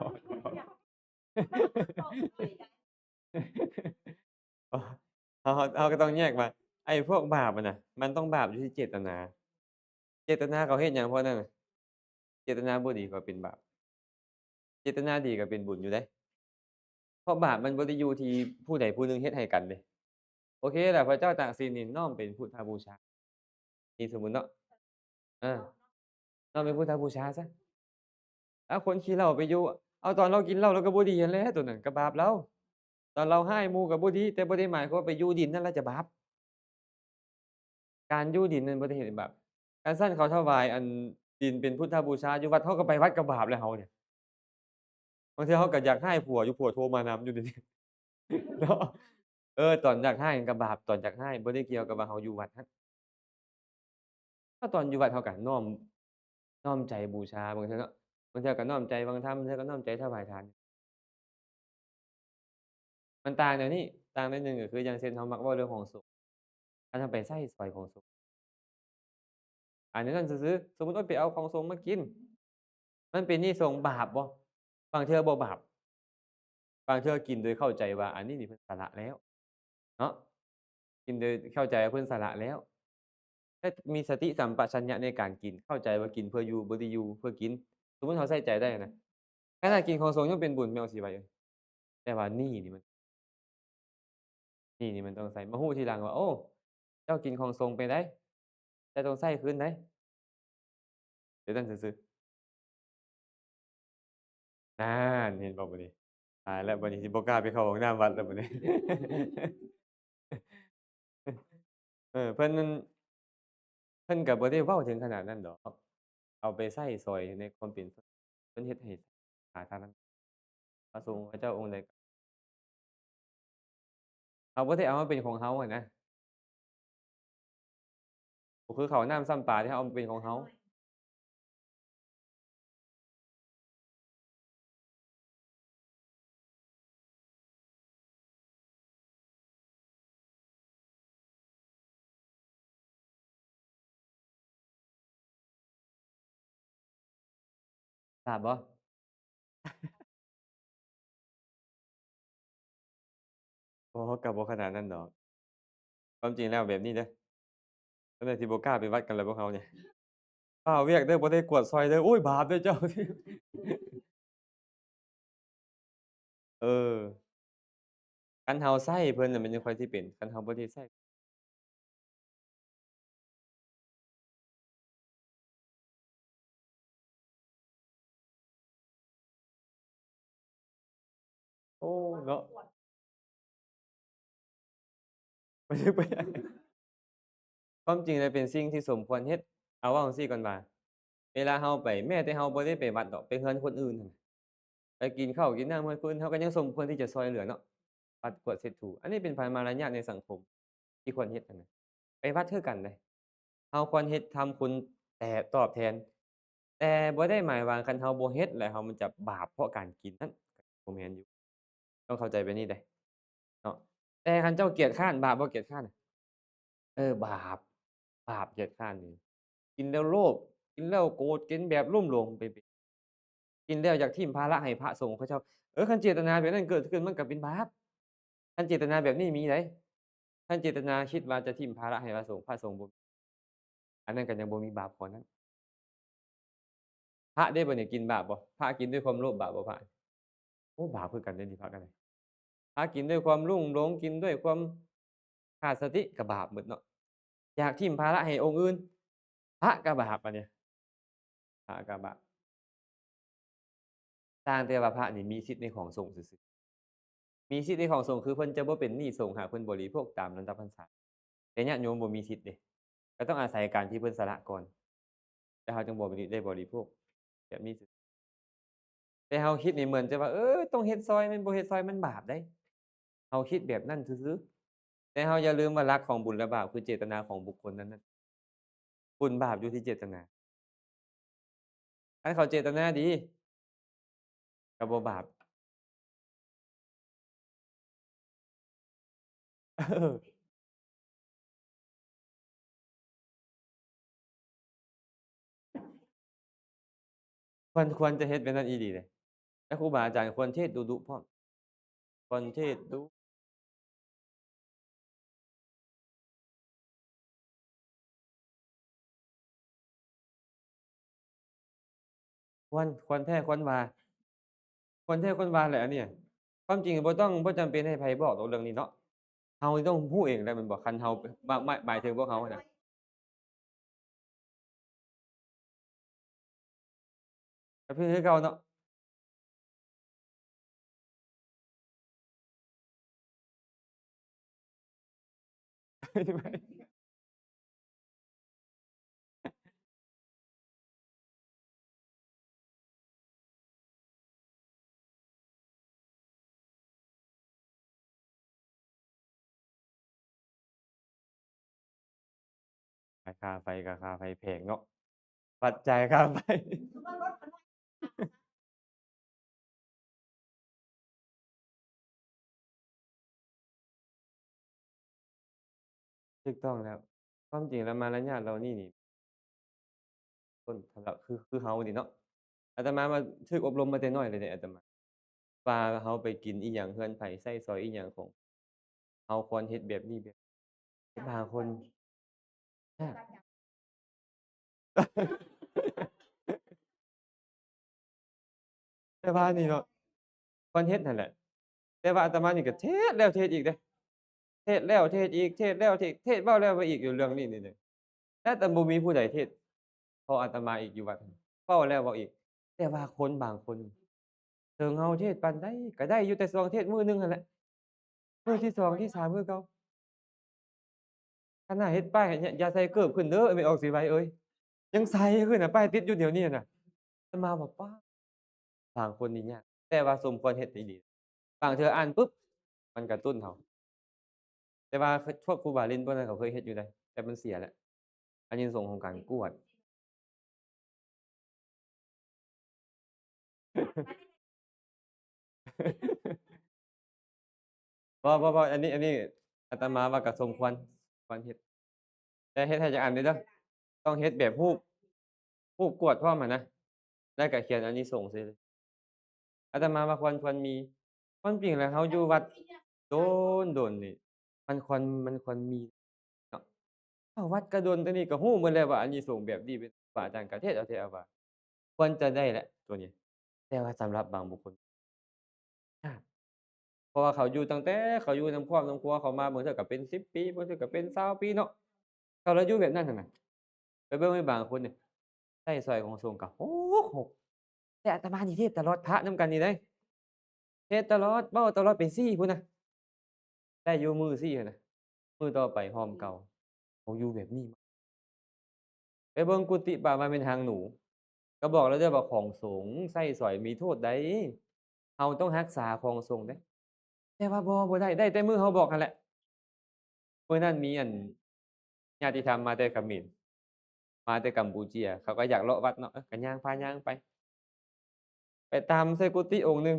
อ๋อเราก็ต้องแยกว่าไอ้พวกบาปอะน่ะมันต้องบาปอยู่ที่เจตนาเจตนาเขาเฮ็ดหยังเพราะนั่นน่ะเจตนาบ่ดีก็เป็นบาปเจตนาดีก็เป็นบุญอยู่เดะเพราะบาปมันบ่ได้อยู่ที่ผู้ใดผู้หนึ่งเฮ็ดให้กันเดะโอเคแหละพระเจ้าตากสินนี่น้อมเป็นพุทธบูชานี่สมมุติเนาะอาน้อมเป็นพุทธบูชาเสีย เอาคนขี้เหล้าไปอยู่เอาตอนเรากินเหล้าเราก็บ่ดีหั้นแหละตัวนั้นก็บาปแล้วตอนเราให้หมู่ก็บ่ดีแต่บ่ได้หมายความว่าไปอยู่ดินนั่นแหละจะบาปการอยู่ดินนั้นบ่ได้เฮ็ดให้บาปคันซั้นเขาถวายอันดินเป็นพุทธบูชาอยู่วัดเราก็ไปวัดก็บาปแล้วเราเนี่ยบางเทื่อเราก็อยากให้ผัวอยู่ผัวโทรมานำอยู่เดี๋ยวนี้เนาะตอนอยากให้ก็บาปตอนอยากให้บ่ได้เกี่ยวกับว่าเราอยู่วัดถ้าตอนอยู่วัดเราก็น้อมใจบูชาบางเทื่อเนาะบางเทื่อก็น้อมใจฟังธรรมบางเทื่อก็น้อมใจถวายทาน มันต่างเดี๋ยวนี้ต่างนิดหนึ่งก็คืออย่างเช่นเรามักเว้าเรื่องของสงฆ์อันนั้นไปไสสอยของสงฆ์อันนี้นั่นซื่อๆสมมุติว่าไปเอาของสงฆ์มากินมันเป็นหนี้สงฆ์บาปบ่บางเทื่อบ่บาปบางเทื่อกินโดยเข้าใจว่าอันนี้นี่เพิ่นสละแล้วเนาะกินโดยเข้าใจว่าเพิ่นสละแล้ว ถ้ามีสติสัมปชัญญะในการกินเข้าใจว่ากินเพื่ออยู่บ่ได้อยู่เพื่อกินสมมุติเราใส่ใจได้นะขนาดกินของสงฆ์ยังเป็นบุญแม่นว่าสิว่าแต่ว่านี่มันต้องใส่มาฮู้ทีหลังว่าโอ้เจ้ากินของสงฆ์ไปได้เจ้าต้องใส่คืนได้เดี๋ยวนั้นซื่อๆนั่นเห็นบ่บัดนี้ตายแล้วบัดนี้สิบ่กล้าไปเข้าห้องน้ำวัดแล้วบัดนี้เพิ่นก็บ่ได้เว้าถึงขนาดนั้นดอกเอาไปใช้สอยในความเป็นเพิ่นเฮ็ดให้สาธารณะพระสงฆ์พระเจ้าองค์ใดเขาบ่ได้เอามาเป็นของเขาอะนะก็คือข้าวน้ำซ้ำปลาที่เขาเอามาเป็นของเขาทราบบ่อ๋อก็บ่ขนาดนั้นดอกความจริงแล้วแบบนี้เด้อตั้งแต่สิบ่กล้าไปวัดกันแล้วพวกเขาเนี่ยฟ้าวเวียกเด้อบ่ได้กวดซอยเด้อโอ๊ยบาปเด้อเจ้าเออคันเฮาใส่เพิ่นน่ะมันยังค่อยสิเป็นคันเฮาบ่ได้ใส่โอ้เนาะบ่ได้ไปความจริงแล้วเป็นสิ่งที่สมควรเฮ็ดเอาเว้าจั่งซี้ก่อนว่าเวลาเฮาไปแม้แต่เฮาบ่ได้ไปวัดดอกไปเรือนคนอื่นนั่นน่ะไปกินข้าวกินน้ำเรือนคนอื่นเฮาก็ยังสมควรที่จะช่วยเหลือเนาะปัดกวาดเช็ดถูอันนี้เป็นมารยาทในสังคมที่ควรเฮ็ดนั่นน่ะไปวัดคือกันเดะ เราควรเฮ็ดทำคุณแต่ตอบแทนแต่บ่ได้หมายว่าคันเราบ่เฮ็ดแล้วเรามันจะบาปเพราะการกินนั้นบ่แม่นอยู่ต้องเข้าใจแบบนี้เดะเนาะแต่คันเจ้าเกียจคร้านบาปบ่เกียจคร้านบาปเกียจคร้านนี่กินแล้วโลภกินแล้วโกรธกินแบบลุ่มหลงไปกินแล้วอยากทิ่มภาระให้พระสงฆ์เขาเจ้าคันเจตนาแบบนั้นเกิดขึ้นมันก็เป็นบาปคันเจตนาแบบนี้มีได้คันเจตนาคิดว่าจะทิ่มภาระให้พระสงฆ์บ่อันนั้นก็ยังบ่มีบาปข้อนั้น พระเด้บัดนี้กินบาปบ่พระกินด้วยความโลภบาปบ่พระโอ้บาปคือกันเด้นี่พระก็ได้พระกินด้วยความลุ่มหลงกินด้วยความขาดสติก็บาปหมดเนาะอยากถิ้มภาระให้องค์อื่นพระก็บาปอันเนี้ยพระก็บาปต่างแต่ว่าพระนี่มีสิทธิ์ในของสงฆ์ซื่อๆมีสิทธิ์ในของสงฆ์คือเพิ่นจะบ่เป็นหนี้สงฆ์หากเพิ่นบริโภคตามลำดับพรรษาแต่ญาติโยมบ่มีสิทธิ์เดะก็ต้องอาศัยการที่เพิ่นสละก่อนแล้วเขาจึงบ่ได้บริโภคแบบนี้แต่เราคิดนี่เหมือนจะว่าต้องเฮ็ดซอยแม่นบ่เฮ็ดซอยมันบาปได้เราคิดแบบนั้นซื่อๆ แต่เราอย่าลืมว่าหลักของบุญและบาปคือเจตนาของบุคคลนั้นๆบุญบาปอยู่ที่เจตนาคันเขาเจตนาดีก็บ่บาปเออควรจะเฮ็ดแบบนั้นอีหลีเดะและครูบาอาจารย์ควรเทศน์ดุๆพร้อมควรเทศน์ดุควรแท้ควรว่าควรแท้ควรว่าแหละอันเนี้ยความจริงบ่จำเป็นให้ไผบอกดอกเรื่องนี้เนาะเราต้องรู้เองได้แม่นบ่คันเราหมายถึงพวกเขาอะนะก็คือเก่าเนาะค่าไฟก็ค่าไฟแพงเนาะปัจจัยค่าไฟถูกต้องแล้วความจริงแล้วมารยาทเรานี่ ต้นสำหรับคือเฮานี่เนาะอาตมามาถูกอบรมมาแต่น้อยเลยเดะอาตมาว่าเฮาไปกินอิหยังเรือนไผใช้สอยอิหยังของเฮาควรเฮ็ดแบบนี้แบบบางคนอา แต่ว่านี่เนาะเพิ่นเฮ็ดนั่นแหละแต่ว่าอาตมานี่ก็เทศแล้วเทศอีกเดะเทศแล้วเทศอีกเทศแล้วเทศเว้าแล้วเว้าอีกอยู่เรื่องนี้นี่แต่บ่มีผู้ใดเทศเท่าอาตมาอีกอยู่วัดนั้นเว้าแล้วเว้าอีกแต่ว่าคนบางคนถึงเฮาเทศปานใดก็ได้อยู่แต่สวงเทศมื้อหนึ่งนั่นแหละมื้อที่2ที่3คือเก่าขนาดเฮ็ดป้ายให้อย่าใส่เกิบขึ้นเด้อไม่ออกสิไว้เอ้ยยังใส่ขึ้นน่ะป้ายติดอยู่เดี๋ยวนี้น่ะอาตมาว่าป๊าดบางคนนี่ยากแต่ว่าสมควรเฮ็ดอีหลีบางเทื่ออ่านปุ๊บมันกระตุ้นเฮา แต่ว่าพวกครูบาเล่นพวกนั้นเขาเคยเฮ็ดอยู่เดะแต่มันเสียแล้วอานิสงส์ของการกวดบ่อันนี้อาตมาว่าก็สมควรเฮ็ดแต่เฮ็ดให้จักอันหนึ่งเด้อต้องเฮ็ดแบบรูปกวดพร้อมอะนะแล้วก็เขียนอานิสงส์ใส่เลยอาตมาว่าควรมีความจริงแล้วเราอยู่วัดโดโดนนี่มันควรมีเนาะเข้าวัดก็โดนแต่นี่ก็รู้หมดแล้วว่าอานิสงส์แบบนี้เป็นพระอาจารย์ก็เทศน์เอาเทศน์เอาว่าควรจะได้แหละตัวนี้แต่ว่าสำหรับบางบุคคลยาก เพราะว่าเขาอยู่ตั้งแต่เขาอยู่นำครอบนำครัวเขามาบางเทื่อก็เป็น10ปีบางเทื่อก็เป็น20ปีเนาะเขาแล้วอยู่แบบนั้นนั่นน่ะไปเบิ่งให้บางคนเนี่ยใช้สร้อยของสงฆ์ก็หกแต่อาตมานี่เทศน์ตลอดพระนำกันนี่เด้เทศน์ตลอดเว้าตลอดเป็นซี้พู้นน่ะได้อยู่มื้อซี้หั้นน่ะมื้อต่อไปฮ้อมเก่าเขาอยู่แบบนี้ไปเบิ่งกุฏิพระมันเป็นหางหนูก็บอกแล้วเด้อว่าของสงฆ์ใช้สร้อยมีโทษใดเราต้องรักษาของสงฆ์เด้แต่ว่าบ่ได้แต่มื้อเราบอกนั่นแหละ มื้อนั้นมีญาติธรรมมาแต่เขมรมาแต่กัมพูเชียเขาก็อยากเลาะวัดเนาะเออก็ย่างพาย่างไปตามใส่กุฏิองค์หนึ่ง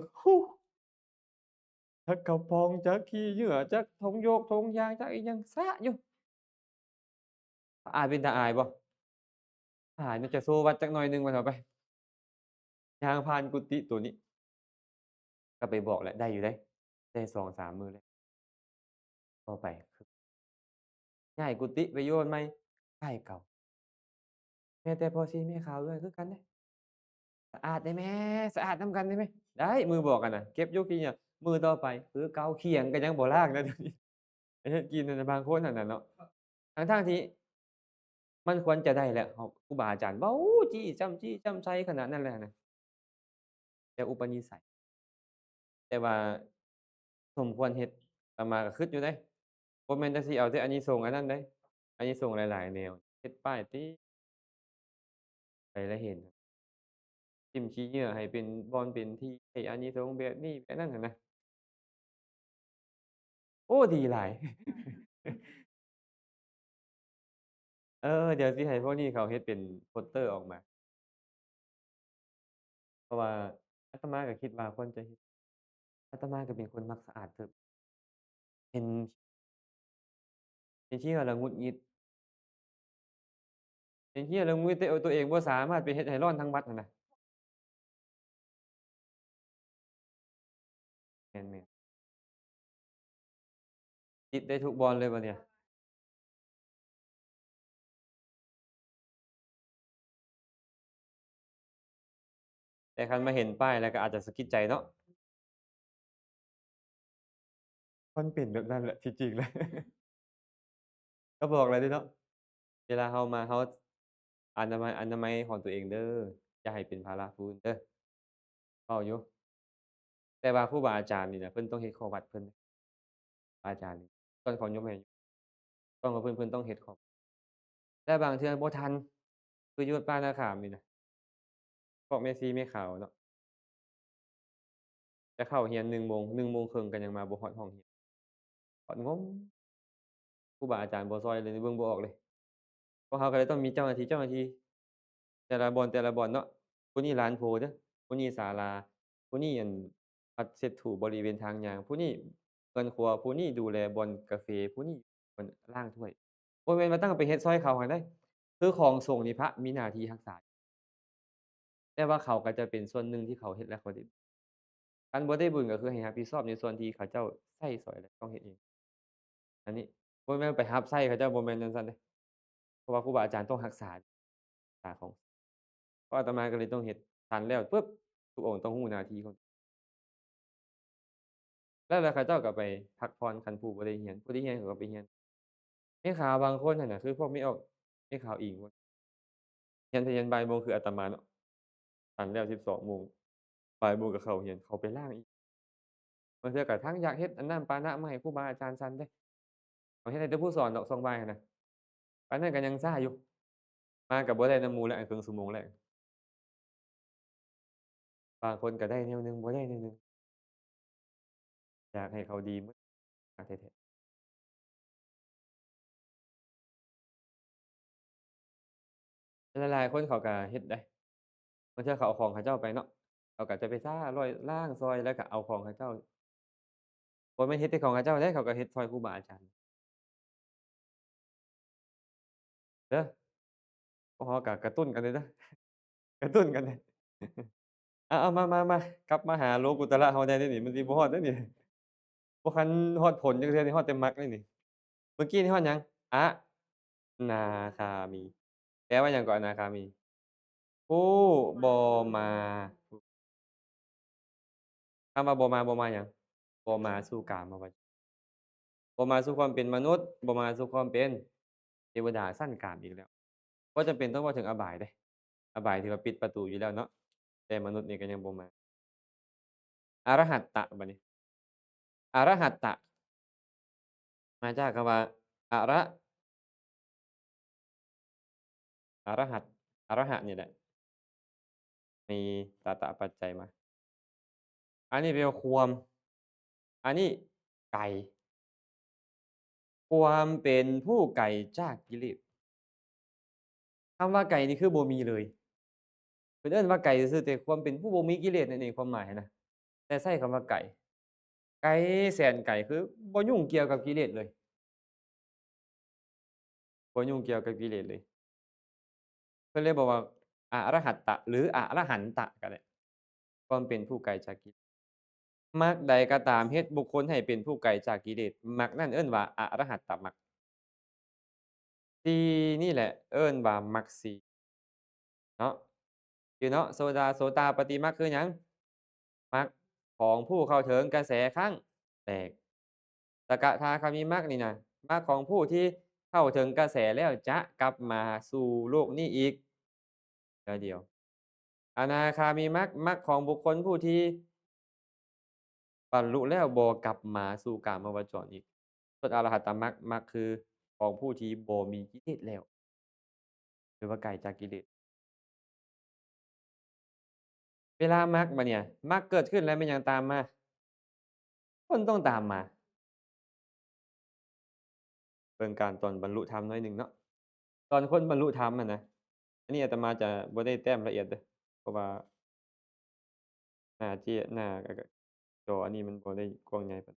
จักกระปองจักขี้เหงื่อจักธงโยกธงยางจักอิหยังสะอยู่อายเป็นตาอายบ่อายน่าจะโซวัดจักหน่อยหนึ่งว่าเถาะไปย่างผ่านกุฏิตัวนี้ก็ไปบอกแล้วได้อยู่เดะได้2-3มื้อแล้วต่อไปคือย้ายกุฏิไปอยู่อันใหม่คล้ายเก่าแม้แต่พ่อสีแม่ขาวด้วยคือกันเดะ สะอาดได้แหมสะอาดนำกันได้ไหมได้มือบอกกันน่ะเก็บอยู่ขี้เหงื่อมื้อต่อไปคือเก่าเขียงก็ยังบ่ล้างนะเดี๋ยวนี้ไปเฮ็ดกินนั่นน่ะบางคนนั่นน่ะเนาะทั้งๆที่มันควรจะได้แหละเขาครูบาอาจารย์เว้าจี้จ้ำไชขนาดนั้นแหละนะแต่อุปนิสัยแต่ว่าสมควรเฮ็ดอาตมาก็คิดอยู่เดะบ่แม่นแต่สิเอาแต่อานิสงส์อันนั้นเดะอานิสงส์หลายๆแนวเฮ็ดป้ายติดไปแล้วเห็นทิ่มขี้เหงื่อให้เป็นบ่อนเป็นที่ให้อานิสงส์แบบนี้แบบนั้นน่ะนะโอ้ดีหลาย เออเดี๋ยวสิให้พวกนี้เขาเฮ็ดเป็นโปสเตอร์ออกมาเพราะว่าอาตมาก็คิดว่าควรจะเฮ็ดอาตมาก็เป็นคนมักสะอาดเทิบเห็นขี้แล้วหงุดหงิดเห็นขี้แล้วหงุดหงิดแต่ตัวเองบ่สามารถไปเฮ็ดให้ร้อนทั้งวัดนั่นน่ะแม่นๆติดได้ทุกบอลเลยบัดเนี่ยแต่คันมาเห็นป้ายแล้วก็อาจจะสะกิดใจเนาะมันเป็นแบบนั้นแหละที่จริงแล้วก็บอกแล้วเด้อเนาะเวลาเรามาเราอนามัยของตัวเองเด้ออย่าให้เป็นภาระผู้อื่นเด้อเว้าอยู่แต่ว่าครูบาอาจารย์นี่น่ะเพิ่นต้องเฮ็ดข้อวัดเพิ่นครูบาอาจารย์นี่ต้องขอยกให้ต้องว่าเพิ่นต้องเฮ็ดข้อ แต่บางเทื่อบ่ทันคืออยู่วัดป่านาขามนี่นะพวกแม่ชีแม่ขาวเนาะจะเข้าเรียน1 โมง1 โมงครึ่งก็ยังมาบ่ฮอดห้องเรียนฮอดงมครูบาอาจารย์บ่ช่วยเลยเบิ่งบ่ออกเลยพวกเราก็เลยต้องมีเจ้าหน้าที่แต่ละบ่อนเนาะผู้นี้ลานโพเด้อผู้นี้ศาลาผู้นี้อันปัดเช็ดถูบริเวณทางย่างผู้นี้เรือนครัวผู้นี้ดูแลบ่อนกาเฟผู้นี้มันล้างถ้วยบ่แม่นว่าตั้งไปเฮ็ดซอยเขาหั้นเดะคือของสงฆ์นี่พระมีหน้าที่รักษาแต่ว่าเขาก็จะเป็นส่วนหนึ่งที่เขาเฮ็ดแล้วเขาได้ คันบ่ได้บุญก็คือให้รับผิดชอบในส่วนที่เขาเจ้าใช้สอยแล้วต้องเฮ็ดเองอันนี้บ่แม่นไปรับใช้เขาเจ้าบ่แม่นจังซั่นเดะเพราะว่าครูบาอาจารย์ต้องรักษา ตาของเพราะอาตมาก็เลยต้องเฮ็ดฉันแล้วปุ๊บทุกองค์ต้องรู้หน้าที่ของแล้วเขาเจ้าก็ไปพักผ่อนคันผู้บ่ได้เรียนผู้ที่เรียนเขาก็ไปเรียนมีข่าวบางคนนั่นน่ะคือพวกไม่ออกไม่ข่าวอิงพวกเรียนบ่ายโมงคืออาตมาเนาะฉันแล้ว12โมงบ่ายโมงก็เข้าเรียนเข้าไปล้างอีกบางเทื่อก็ทั้งอยากเฮ็ดอันนั้นปานนั้นมาให้ครูบาอาจารย์ฉันเดะเอาเฮ็ดให้แต่ผู้สอนดอกช่วงบ่ายหั้นน่ะปานนั้นก็ยังช้าอยู่มาก็บ่ได้นำหมู่แล้วอันครึ่งชั่วโมงแรกบางคนก็ได้แนวหนึ่งบ่ได้แนวหนึ่งอยากให้เขาดีหมดอาแท้ๆหลายๆคนเขาก็เฮ็ดได้บางเทื่อเขาเอาของเขาเจ้าไปเนาะเขาก็จะไปซ่าร้อยล้างซอยแล้วก็เอาของเขาเจ้าบ่แม่นเฮ็ดแต่ของเขาเจ้าเดะเขาก็เฮ็ดซอยครูบาอาจารย์เด้อพวกเราก็กระตุ้นกันเลยเด้อกระตุ้นกันเลยเอาๆมๆๆกลับมาหาโลกุตระเราได้เดะนี่มันสิบ่ฮอดเด้อนี่บ่คันฮอดผลจักเทื่อนี่ฮอดแต่มรรคเดะนี่เมื่อกี้นี่ฮอดหยังอนาคามีแปลว่าหยังก็อนาคามีผู้บ่มาคำว่าบ่มาหยังบ่มาสู่กามวจรบ่มาสู่ความเป็นมนุษย์บ่มาสู่ความเป็นเทวดาชั้นกลางอีกแล้วบ่จำเป็นต้องเว้าถึงอบายเดะอบายถือว่าปิดประตูอยู่แล้วเนาะแต่มนุษย์นี่ก็ยังบ่มาอรหัตตะบัดนี้อรหัตตะมาจากคำว่าอระอรหัตอรหะนี่แหละมีตาตะปัจจัยมาอันนี้แปลว่าความอันนี้ไกลความเป็นผู้ไกลจากกิเลสคำว่าไกลนี่คือบ่มีเลยเพิ่นเอิ้นว่าไกลซื่อๆแต่ความเป็นผู้บ่มีกิเลสนั่นเองความหมายนะแต่ใช้คำว่าไกลไกลแสนไกลคือบ่ยุ่งเกี่ยวกับกิเลสเลยบ่ยุ่งเกี่ยวกับกิเลสเลยเพิ่นเลยบอกว่าอรหัตตะหรืออรหันตะก็ได้ความเป็นผู้ไกลจากกิเลสมรรคใดก็ตามเฮ็ดบุคคลให้เป็นผู้ไกลจากกิเลสมรรคนั้นเอิ้นว่าอรหัตตมรรคสี่นี่แหละเอิ้นว่ามรรคสี่เนาะคือเนาะโสตาปัตติมรรคคือหยังมรรคของผู้เข้าถึงกระแสครั้งแรกสกทาคามิมรรคนี่น่ะมรรคของผู้ที่เข้าถึงกระแสแล้วจะกลับมาสู่โลกนี้อีกเทื่อเดียวอนาคามิมรรคมรรคของบุคคลผู้ที่บรรลุแล้วบ่กลับมาสู่กามวจรอีกส่วนอรหัตตมรรคมรรคคือของผู้ที่บ่มีกิเลสแล้วหรือว่าไกลจากกิเลสเวลามรรคบัดเนี่ยมรรคเกิดขึ้นแล้วมันหยังตามมาผลต้องตามมาเบิ่งการตอนบรรลุธรรมหน่อยหนึ่งเนาะตอนคนบรรลุธรรมอะนะอันนี้อาตมาจะบ่ได้แต้มละเอียดเด้อเพราะว่าหน้าจออันนี้มันบ่ได้กว้างใหญ่ปาน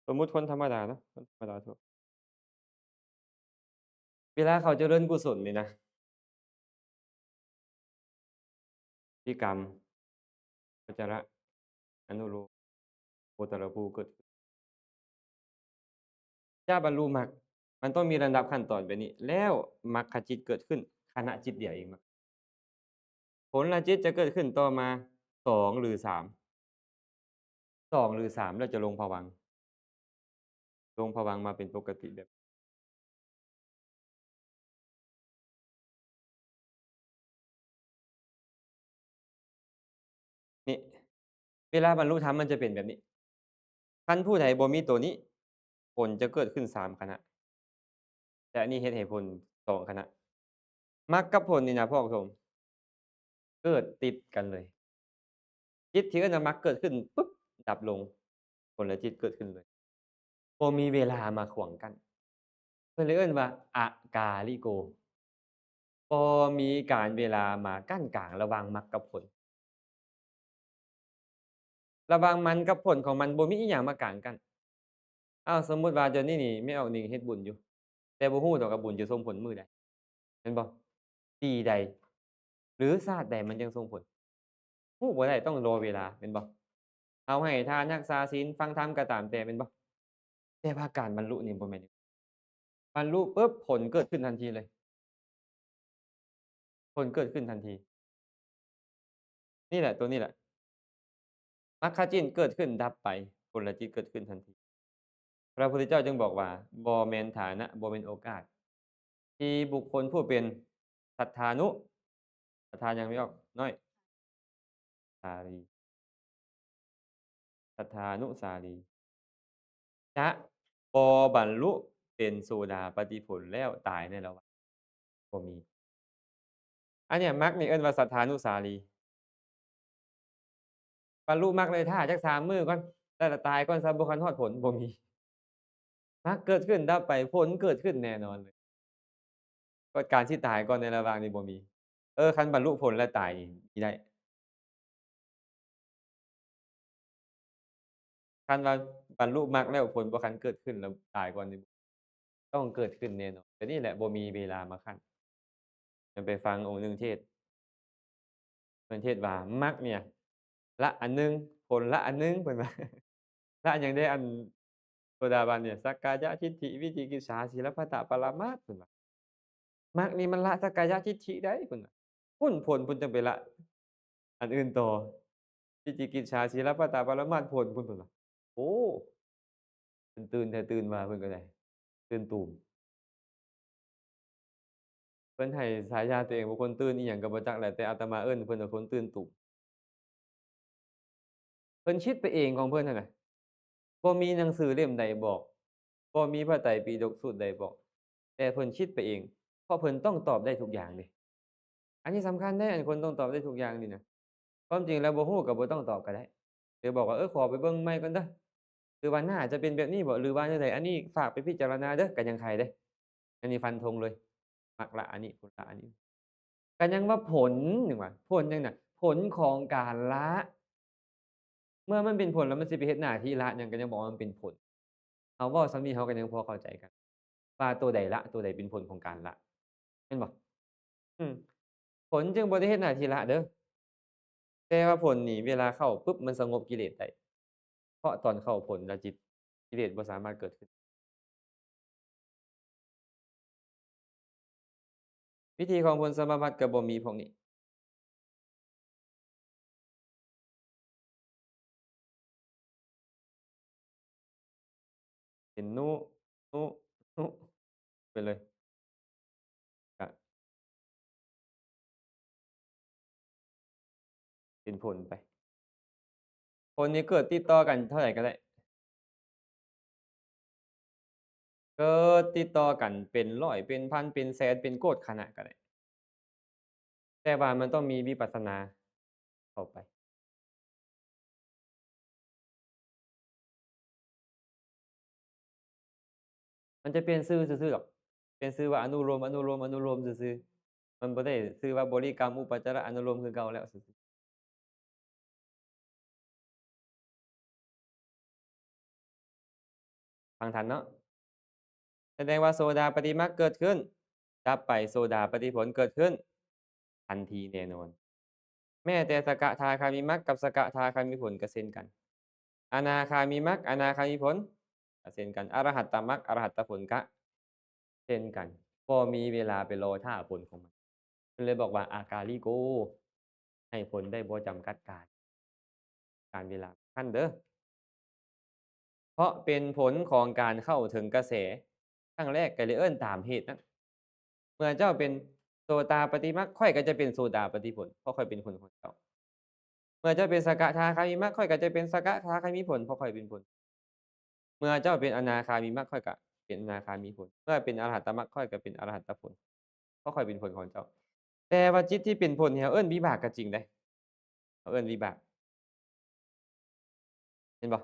สมมุติคนธรรมดาเนาะคนธรรมดาทั่วเวลาเขาเจริญกุศลนี่นะที่กรรมวจระอนุโลมโอตตัรภูเกิดถ้าบรรลุมรรคมันต้องมีลำดับขั้นตอนแบบนี้แล้วมรรคจิตเกิดขึ้นขณะจิตเดียวเองมรรคผลจิตจะเกิดขึ้นต่อมา2หรือ3 2หรือ3แล้วจะลงภวังค์ลงภวังค์มาเป็นปกติแบบนี้เวลาบรรลุธรรมมันจะเป็นแบบนี้คันผู้ใดบ่มีตัวนี้ผลจะเกิดขึ้น3ขณะแต่อันนี้เฮ็ดให้ผล2ขณะมรรคกับผลนี่นะพ่อผู้ชมเกิดติดกันเลยจิตที่เอิ้นว่ามรรคเกิดขึ้นปุ๊บดับลงผลจิตเกิดขึ้นเลยบ่มีเวลามาขวางกั้นเพิ่นเลยเอิ้นว่าอกาลิโกบ่มีการเวลามากั้นกลางระหว่างมรรคกับผลระหว่างมันกับผลของมันบ่มีอิหยังมากางกั้นอ้าวสมมุติว่าเดี๋ยวนี้นี่แม่ออกนี่เฮ็ดบุญอยู่แต่บ่ฮู้ดอกว่าบุญจะส่งผลมื้อใดแม่นบ่ปีใดหรือชาติใดมันจังส่งผล ฮู้บ่ได้ต้องรอเวลาแม่นบ่เอาให้ทานรักษาศีลฟังธรรมก็ตามแต่แม่นบ่แต่ว่าการบรรลุนี่บ่แม่นบรรลุปุ๊บผลเกิดขึ้นทันทีเลยผลเกิดขึ้นทันทีนี่แหละตัวนี้แหละมรรคจิตเกิดขึ้นดับไปผลจิตเกิดขึ้นทันทีพระพุทธเจ้าจึงบอกว่าบ่แม่นฐานะบ่แม่นโอกาสที่บุคคลผู้เป็นสัทธานุศรัทธายังไม่ออกน้อยสาลีสัทธานุสาลีจะบ่บรรลุเป็นโสดาปัตติผลแล้วตายในระหว่างบ่มีอันเนี้ยมรรคนี่เอิ้นว่าสัทธานุสาลีบรรลุมรรคเลยท่าจัก3มื้อก่อนแล้วก็ตายก่อนซะบ่คันฮอดผลบ่มีมรรคเกิดขึ้นดับไปผลเกิดขึ้นแน่นอนเลยก็การที่ตายก่อนในระหว่างนี้บ่มีคันบรรลุผลแล้วตายนี่มีได้คันว่าบรรลุมรรคแล้วผลบ่คันเกิดขึ้นแล้วตายก่อนนี่ต้องเกิดขึ้นแน่นอนแต่นี่แหละบ่มีเวลามาคั่นจะไปฟังองค์หนึ่งเทศน์เพิ่นเทศน์ว่ามรรคเนี่ยละอันหนึ่งผลละอันหนึ่งเพิ่นว่าละหยังได้อันโสดาบันเนี่ยสักกายทิฏฐิวิจิกิจฉาศีลพัตตปรามาสเพิ่นว่ามรรคนี่มันละสักกายทิฏฐิได้เพิ่นว่าพู้นผลเพิ่นจังไปละอันอื่นต่อวิจิกิจฉาศีลพัตตปรามาสผลพุ่นเพิ่นว่าโอ้เพิ่นตื่นแท้ตื่นว่าเพิ่นก็ได้ตื่นตูมเพิ่นให้ฉายาตัวเองว่าคนตื่นอิหยังก็บ่จักแหละแต่อาตมาเอิ้นเพิ่นว่าคนตื่นตูมเพิ่นคิดไปเองของเพิ่นนั่นน่ะบ่มีหนังสือเล่มใดบอกบ่มีพระไตรปิฎกสูตรใดบอกแต่เพิ่นคิดไปเองเพราะเพิ่นต้องตอบได้ทุกอย่างเดะอันนี้สำคัญเดะอันคนต้องตอบได้ทุกอย่างนี่น่ะความจริงแล้วบ่ฮู้ก็บ่ต้องตอบก็ได้หรือบอกว่าขอไปเบิ่งใหม่ก่อนเด้อหรือว่าน่าจะเป็นแบบนี้บ่หรือว่าจั่งใดอันนี้ฝากไปพิจารณาเด้อก็ยังไข่เดะอันนี้ฟันธงเลยมักละอันนี้ผลละอันนี้ก็ยังว่าผลจังว่าผลจังน่ะผลของการละเมื่อมันเป็นผลแล้วมันสิไปเฮ็ดหน้าที่ละหยังก็ยังบอกว่ามันเป็นผลเอาเว้าส่ำนี้เราก็ยังพอเข้าใจกันว่าตัวใดละตัวใดเป็นผลของการละแม่นบ่อืมผลจึงบ่ได้เฮ็ดหน้าที่ละเด้อแต่ว่าผลนี่เวลาเข้าปุ๊บมันสงบกิเลสได้เพราะตอนเข้าผลแล้วจิตกิเลสบ่สามารถเกิดขึ้นวิธีของผลสมาบัติก็บ่มีพวกนี้เป็นนุนุนุไปเลยก็เป็นผลไปผลนี้เกิดติดต่อกันเท่าไรก็ได้ เกิดติดต่อกันเป็นร้อยเป็นพันเป็นแสนเป็นโกฏขณะก็ได้แต่ว่ามันต้องมีวิปัสสนาเข้าไปมันจะเปลี่ยนชื่อซื่อๆหรอกเปลี่ยนชื่อว่าอนุโลมอนุโลมอนุโลมซื่อๆมันบ่ได้ชื่อว่าบริกรรมอุปจาระอนุโลมคือเก่าแล้วซื่อๆฟังทันเนาะแสดงว่าโสดาปัตติมรรคเกิดขึ้นดับไปโสดาปัตติผลเกิดขึ้นทันทีแน่นอนแม้แต่สกทาคามิมรรคกับสกทาคามิผลก็เช่นกันอนาคามิมรรคอนาคามิผลก็เช่นกันอรหัตตมรรคอรหัตตผลก็เช่นกันบ่มีเวลาไปรอท่าผลของมัน เพิ่นเลยบอกว่าอากาลิโกให้ผลได้บ่จำกัดการการเวลาท่านเด้อเพราะเป็นผลของการเข้าถึงกระแสครั้งแรกก็เลยเอิ้นตามเหตุนั้นเมื่อเจ้าเป็นโสตาปัตติมรรคข้อยก็จะเป็นโสดาปัตติผลเพราะข้อยเป็นผลของเจ้าเมื่อเจ้าเป็นสกทาคามิมรรคข้อยก็จะเป็นสกทาคามิผลเพราะข้อยเป็นผลเมื่อเจ้าเป็นอนาคามิมรรคข้อยก็เป็นอนาคามิผลเมื่อเป็นอรหัตตมรรคข้อยก็เป็นอรหัตตผลเพราะข้อยเป็นผลของเจ้าแต่ว่าจิตที่เป็นผลนี่เขาเอิ้นวิบากก็จริงเดะเขาเอิ้นวิบากเห็นบ่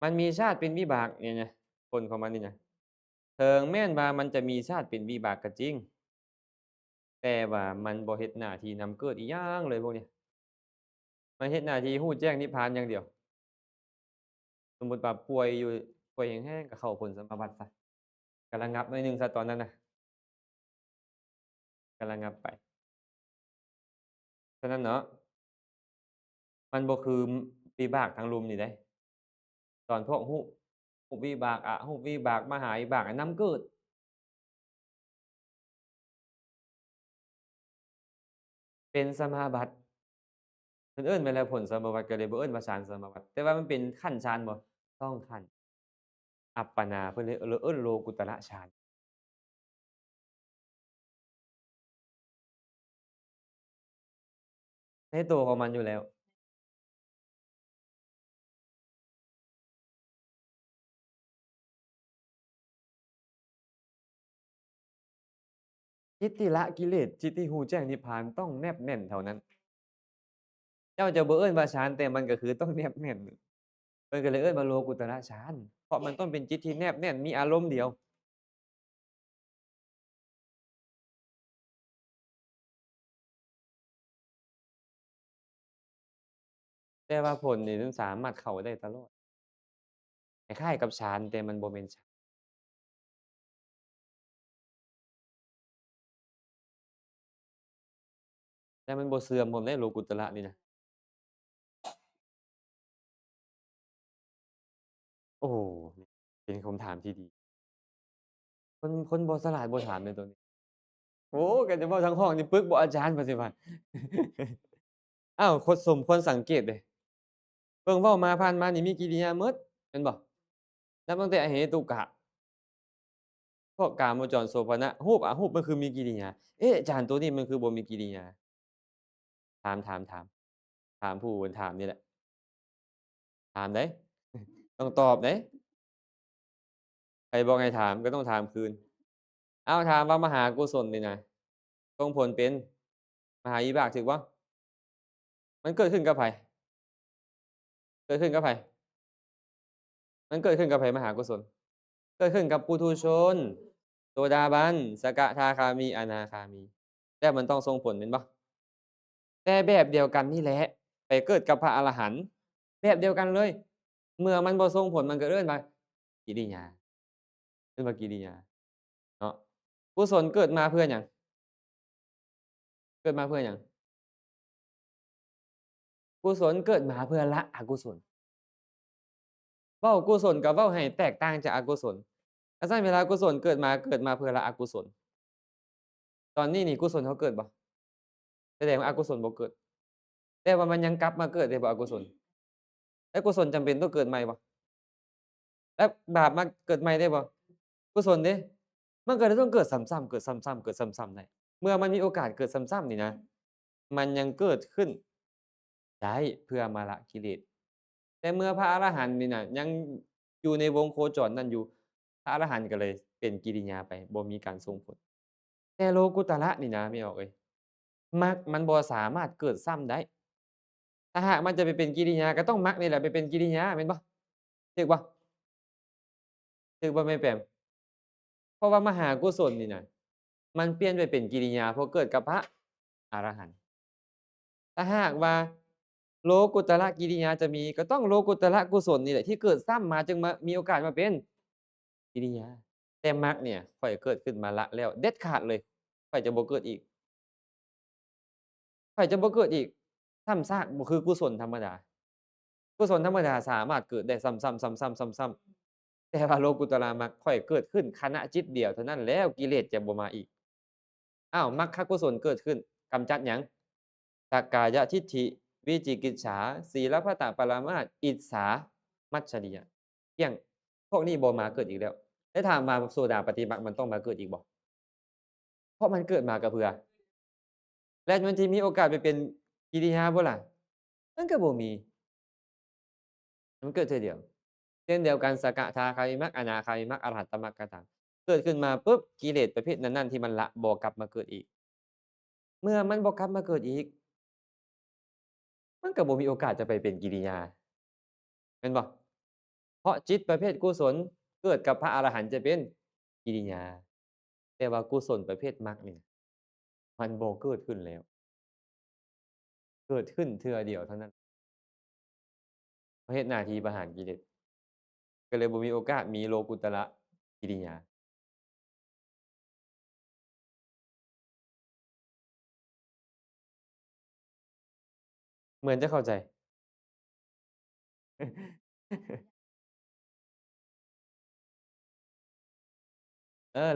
มันมีชาติเป็นวิบากเนี่ยนะผลของมันนี่นะถึงแม้นว่ามันจะมีชาติเป็นวิบากก็จริงแต่ว่ามันบ่เฮ็ดหน้าที่นำเกิดอิหยังเลยพวกเนี้ยมันเฮ็ดหน้าที่ฮู้แจ้งนิพพานอย่างเดียวสมมุติว่าป่วยอยู่ป่วยแห้งๆก็เข้าผลสมาบัติซะก็ระงับหน่อยหนึ่งซะตอนนั้นน่ะก็ระงับไปฉะนั้นเนาะ มันบ่คือวิบากทางลมนี่เด้ตอนพวกรูปวิบากรูปวิบากมหาวิบากอะนำเกิดเป็นสมาบัติเพิ่นเอิ้นไปแล้วผลสมาบัติก็เลยบ่เอิ้นว่าฌานสมาบัติแต่ว่ามันเป็นขั้นฌานบ่ต้องขั้นอัปปนาเพิ่นเลยเอิ้นโลกุตระฌานในตัวของมันอยู่แล้วจิตติละกิเลสจิตที่รู้แจ้งนิพพานต้องแนบแน่นเท่านั้นเจ้าจะบ่เอิ้นว่าฌานแต่มันก็คือต้องแนบแน่นเพิ่นก็เลยเอิ้นว่าโลกุตระฌานเพราะมันต้องเป็นจิตที่แนบแน่นมีอารมณ์เดียวแต่ว่าผลนี่มันสามารถเข้าได้ตลอดคล้ายๆกับฌานแต่มันบ่แม่นฌานแต่มันบ่เสื่อมพร้อมเดะโลกุตระนี่นะ โอ้โฮเป็นคำถามที่ดีคนบ่ฉลาดบ่ถามเลยตัวนี้โอ้ก็จะเว้าทั้งห้องนี่ปึกบ่อาจารย์ว่าสิว่าอ้าวคนสมควรสังเกตเดะเบิ่งเว้ามาผ่านมานี่มีกิริยาหมดแม่นบ่นับตั้งแต่อเหตุกะพวกกามวจรโสภณะรูปมันคือมีกิริยาเอ๊ะอาจารย์ตัวนี้มันคือบ่มีกิริยาถามถามผู้ถามนี่แหละถามเด้ต้องตอบเด้ใครบอกให้ถามก็ต้องถามคืนอ้าวถามว่ามหากุศลนี่นะส่งผลเป็นมหาวิบากถูกบ่มันเกิดขึ้นกับไผ เกิดขึ้นกับไผมันเกิดขึ้นกับไผมหากุศลเกิดขึ้นกับปุถุชนโสดาบันสกทาคามีอนาคามีแต่มันต้องส่งผลแม่นบ่แต่แบบเดียวกันนี่แหละไปเกิดกับพระอรหันต์แบบเดียวกันเลยเมื่อมันบ่ส่งผลมันก็เอิ้นว่ากิริยาเอิ้นว่ากิริยาเนาะกุศลเกิดมาเพื่อหยังเกิดมาเพื่อหยังกุศลเกิดมาเพื่อละอกุศลเว้ากุศลกับเว้าให้แตกต่างจากอกุศลถ้าซั้นเวลากุศลเกิดมาเพื่อละอกุศลตอนนี้นี่กุศลเขาเกิดบ่ แสดงว่าอกุศลบ่เกิดแต่ว่ามันยังกลับมาเกิดได้บ่อกุศลแล้วกุศลจำเป็นต้องเกิดใหม่บ่แล้วบาปมาเกิดใหม่ได้บ่กุศลเดะมันก็เลยต้องเกิดซ้ำๆเกิดซ้ำๆเกิดซ้ำๆได้เมื่อมันมีโอกาสเกิดซ้ำๆนี่นะมันยังเกิดขึ้นได้เพื่อมาละกิเลสแต่เมื่อพระอรหันต์นี่น่ะยังอยู่ในวงโคจรนั้นอยู่พระอรหันต์ก็เลยเป็นกิริยาไปบ่มีการส่งผลแต่โลกุตระนี่นะพี่น้องเอ้ยมรรคมันบ่สามารถเกิดซ้ำได้ ถ้าหากมันจะไปเป็นกิริยาก็ต้องมรรคนี่แหละไปเป็นกิริยาแม่นบ่ถูกบ่ถูกบ่แม่นแปมเพราะว่ามหากุศลนี่น่ะมันเปลี่ยนไปเป็นกิริยาเพราะเกิดกับพระอรหันต์ถ้าหากว่าโลกุตระกิริยาจะมีก็ต้องโลกุตระกุศลนี่แหละที่เกิดซ้ำมาจึงมามีโอกาสมาเป็นกิริยาแต่มรรคเนี่ยข้อยเกิดขึ้นมาละแล้วเด็ดขาดเลยข้อยจะบ่เกิดอีกข้อยจะบ่เกิดอีกซ้ำซากบ่คือกุศลธรรมดากุศลธรรมดาสามารถเกิดได้ซ้ำๆๆๆๆๆ แต่ว่าโลกุตระมรรคค่อยเกิดขึ้นขณะจิตเดียวเท่านั้นแล้วกิเลสจะบ่มาอีกอ้าวมรรคกุศลเกิดขึ้นกำจัดหยังสักกายทิฏฐิวิจิกิจฉาศีลพัตตปรามาสอิจฉามัจฉริยะเกลี้ยงพวกนี้บ่มาเกิดอีกแล้วแล้วถามมาโสดาปัตติมรรคมันต้องมาเกิดอีกบ่เพราะมันเกิดมาก็เพื่อแล้วมันสิมีโอกาสไปเป็นกิริยาบ่ล่ะมันก็บ่มีมันเกิดเทื่อเดียวเช่นเดียวกันสกทาคามิมรรคอนาคามิมรรคอรหัตตมรรคก็ตามเกิดขึ้นมาปุ๊บกิเลสประเภทนั้นๆที่มันละบ่กลับมาเกิดอีก เมื่อมันบ่กลับมาเกิดอีกมันก็บ่มีโอกาสจะไปเป็นกิริยาแม่นบ่เพราะจิตประเภทกุศลเกิดกับพระอรหันต์จะเป็นกิริยาแต่ว่ากุศลประเภทมรรคนี่มันบ่เกิดขึ้นแล้วเกิดขึ้นเทื่อเดียวเท่านั้นเพราะเฮ็ดหน้าที่ประหารกิเลสก็เลยบ่มีโอกาสมีโลกุตระกิริยาเหมือนจะเข้าใจ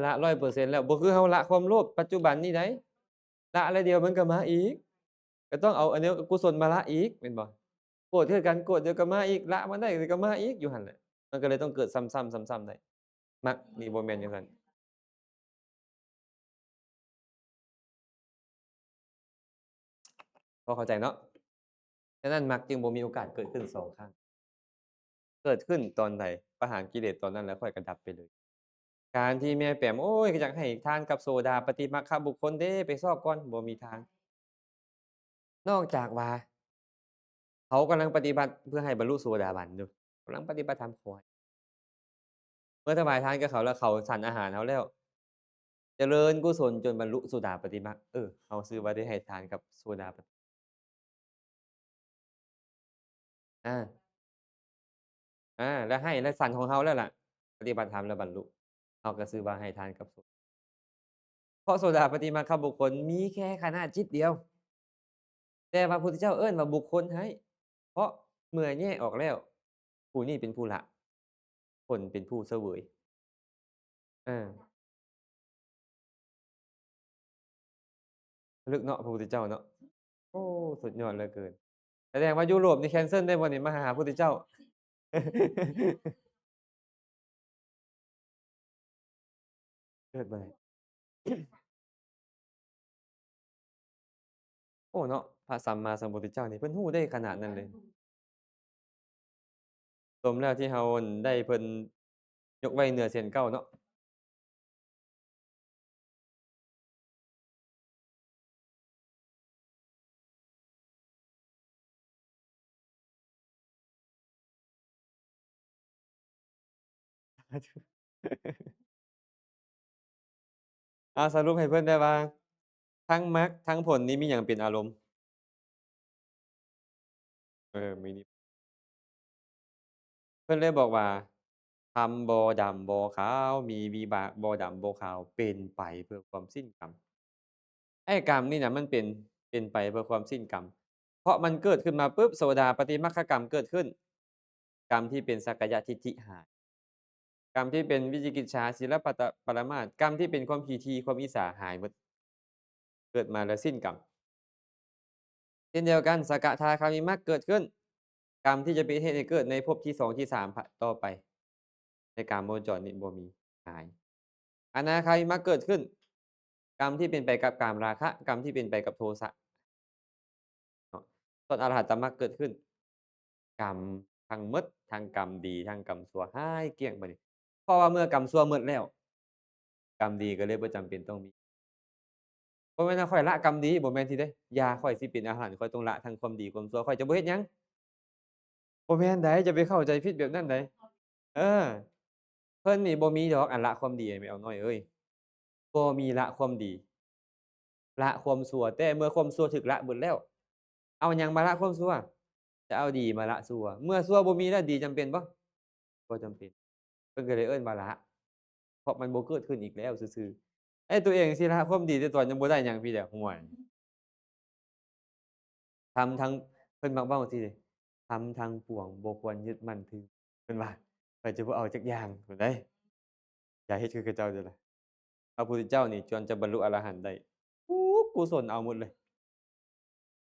ละ100%แล้วบ่คือเฮาละความโลภปัจจุบันนี้ได้ละแล้วเดี๋ยวมันก็มาอีกก็ต้องเอาอันเนี้ยอกุศลมาละอีกแม่นบ่โกรธคือกันโกรธเดี๋ยวก็มาอีกละมันได้เดี๋ยวก็มาอีกอยู่หั่นแหละมันก็เลยต้องเกิดซ้ำๆซ้ำๆได้มรรคนี่บ่แม่นจังซั่นพอเข้าใจเนาะฉะนั้นมรรคจึงบ่มีโอกาสเกิดขึ้น2ครั้งเกิดขึ้นตอนใดประหารกิเลสตอนนั้นแล้วค่อยก็ดับไปเลยการที่แม่แป๋มโอ๊ยอยากให้ทานกับโซดาปฏิมาคบุคคลเด้ไปซอกก่อนบ่มีทางนอกจากว่า เขากำลังปฏิบัติเพื่อให้บรรลุโสดาบันอยู่กำลังปฏิบัติธรรมขอให้เมื่อถวายทานกับเขาแล้วเขาฉันอาหารเขาแล้วเจริญกุศลจนบรรลุโสดาปัตติมรรคเขาชื่อว่าได้ให้ทานกับโสดาปัตติอาแล้วให้และสันของเขาแล้วล่ะปฏิบัติธรรมแล้วบรรลุเขาก็ชื่อว่าให้ทานกับโสเพราะโสดาปัตติมรรคบุคคลมีแค่ขณะจิตเดียวแต่พระพุทธเจ้าเอิ้นว่าบุคคลให้เพราะเมื่อแยกออกแล้วผู้นี้เป็นผู้ละคนเป็นผู้เสวยอาลึกเนาะพระพุทธเจ้าเนาะ โอ้สุดยอดเหลือเกินแสดงว่ายุโรปนี่แคนเซิลได้บ่นี่มาหาพระพุทธเจ้าเกิดบ่ได้โอ้เนาะพระสัมมาสัมพุทธเจ้านี่เพิ่นรู้ได้ขนาดนั้นเลยสมแล้วที่เฮาได้เพิ่นยกไว้เหนือเสียนเก้าเนาะสรุปให้เพิ่นได้ว่าทั้งมรรคทั้งผลนี้มีหยังเป็นอารมณ์มีนิเพิ่นเลยบอกว่าทำบ่ดำบ่ขาวมีวิบากบ่ดำบ่ขาวเป็นไปเพื่อความสิ้นกรรม ไอ้กรรมนี่น่ะมันเป็นไปเพื่อความสิ้นกรรมเพราะมันเกิดขึ้นมาปุ๊บโสดาปัตติมัคคกรรมเกิดขึ้นกรรมที่เป็นสักกายทิฏฐิหายกรรมที่เป็นวิจิกิจฉาศีลปัตตปรามาสกรรมที่เป็นความถี่ฏีความอิจฉาหายหมดเกิดมาแล้วสิ้นกรรมเช่นเดียวกันสกทาคามิมักเกิดขึ้นกรรมที่จะเป็นเหตุให้เกิดในภพที่2ที่3พต่อไปในกามวงจรนี้บ่มีหายอนาคามิมักเกิดขึ้นกรรมที่เป็นไปกับกามราคะกรรมที่เป็นไปกับโทสะเนาะส่วนอรหัตตมรรคเกิดขึ้น กรรมทั้งหมดทั้งกรรมดีทั้งกรรมชั่วหายเกลี้ยงบัดนี้เพราะว่าเมื่อกรรมชั่วหมดแล้วกรรมดีก็เลยบ่จำเป็นต้องมีบ่แม่นว่าข้อยละกรรมดีบ่แม่นสิเดะอย่าข้อยสิเป็นอรหันต์ข้อยต้องละทั้งความดีความชั่วข้อยจะบ่เฮ็ดหยังบ่แม่นใดจะไปเข้าใจผิดแบบนั้นใดเออเพิ่นนี่บ่มีดอกอันละความดีอะแม่เอาน้อยเอ้ยบ่มีละความดีละความชั่วแต่เมื่อความชั่วถูกละเบิดแล้วเอาหยังมาละความชั่วจะเอาดีมาละชั่วเมื่อชั่วบ่มีแล้วดีจำเป็นบ่บ่จำเป็น เพิ่นก็เลยเอิ้นว่าละเพราะมันบ่เกิดขึ้นอีกแล้วซื่อๆไอ้ตัวเองสิละความดีแต่ตอนยังบ่ได้หยังพี่แหละฮ้วยทำทั้งเพิ่นมักเว้าจังซี่เดะทำทั้งปวงบ่ควรยึดมั่นถือเพิ่นว่าข้อยจะบ่เอาจักอย่างพู้นเด้อย่าเฮ็ดคือเขาเจ้าเด้อล่ะพระพุทธเจ้านี่จวนจะบรรลุอรหันต์ได้ทุกกุศลเอาหมดเลย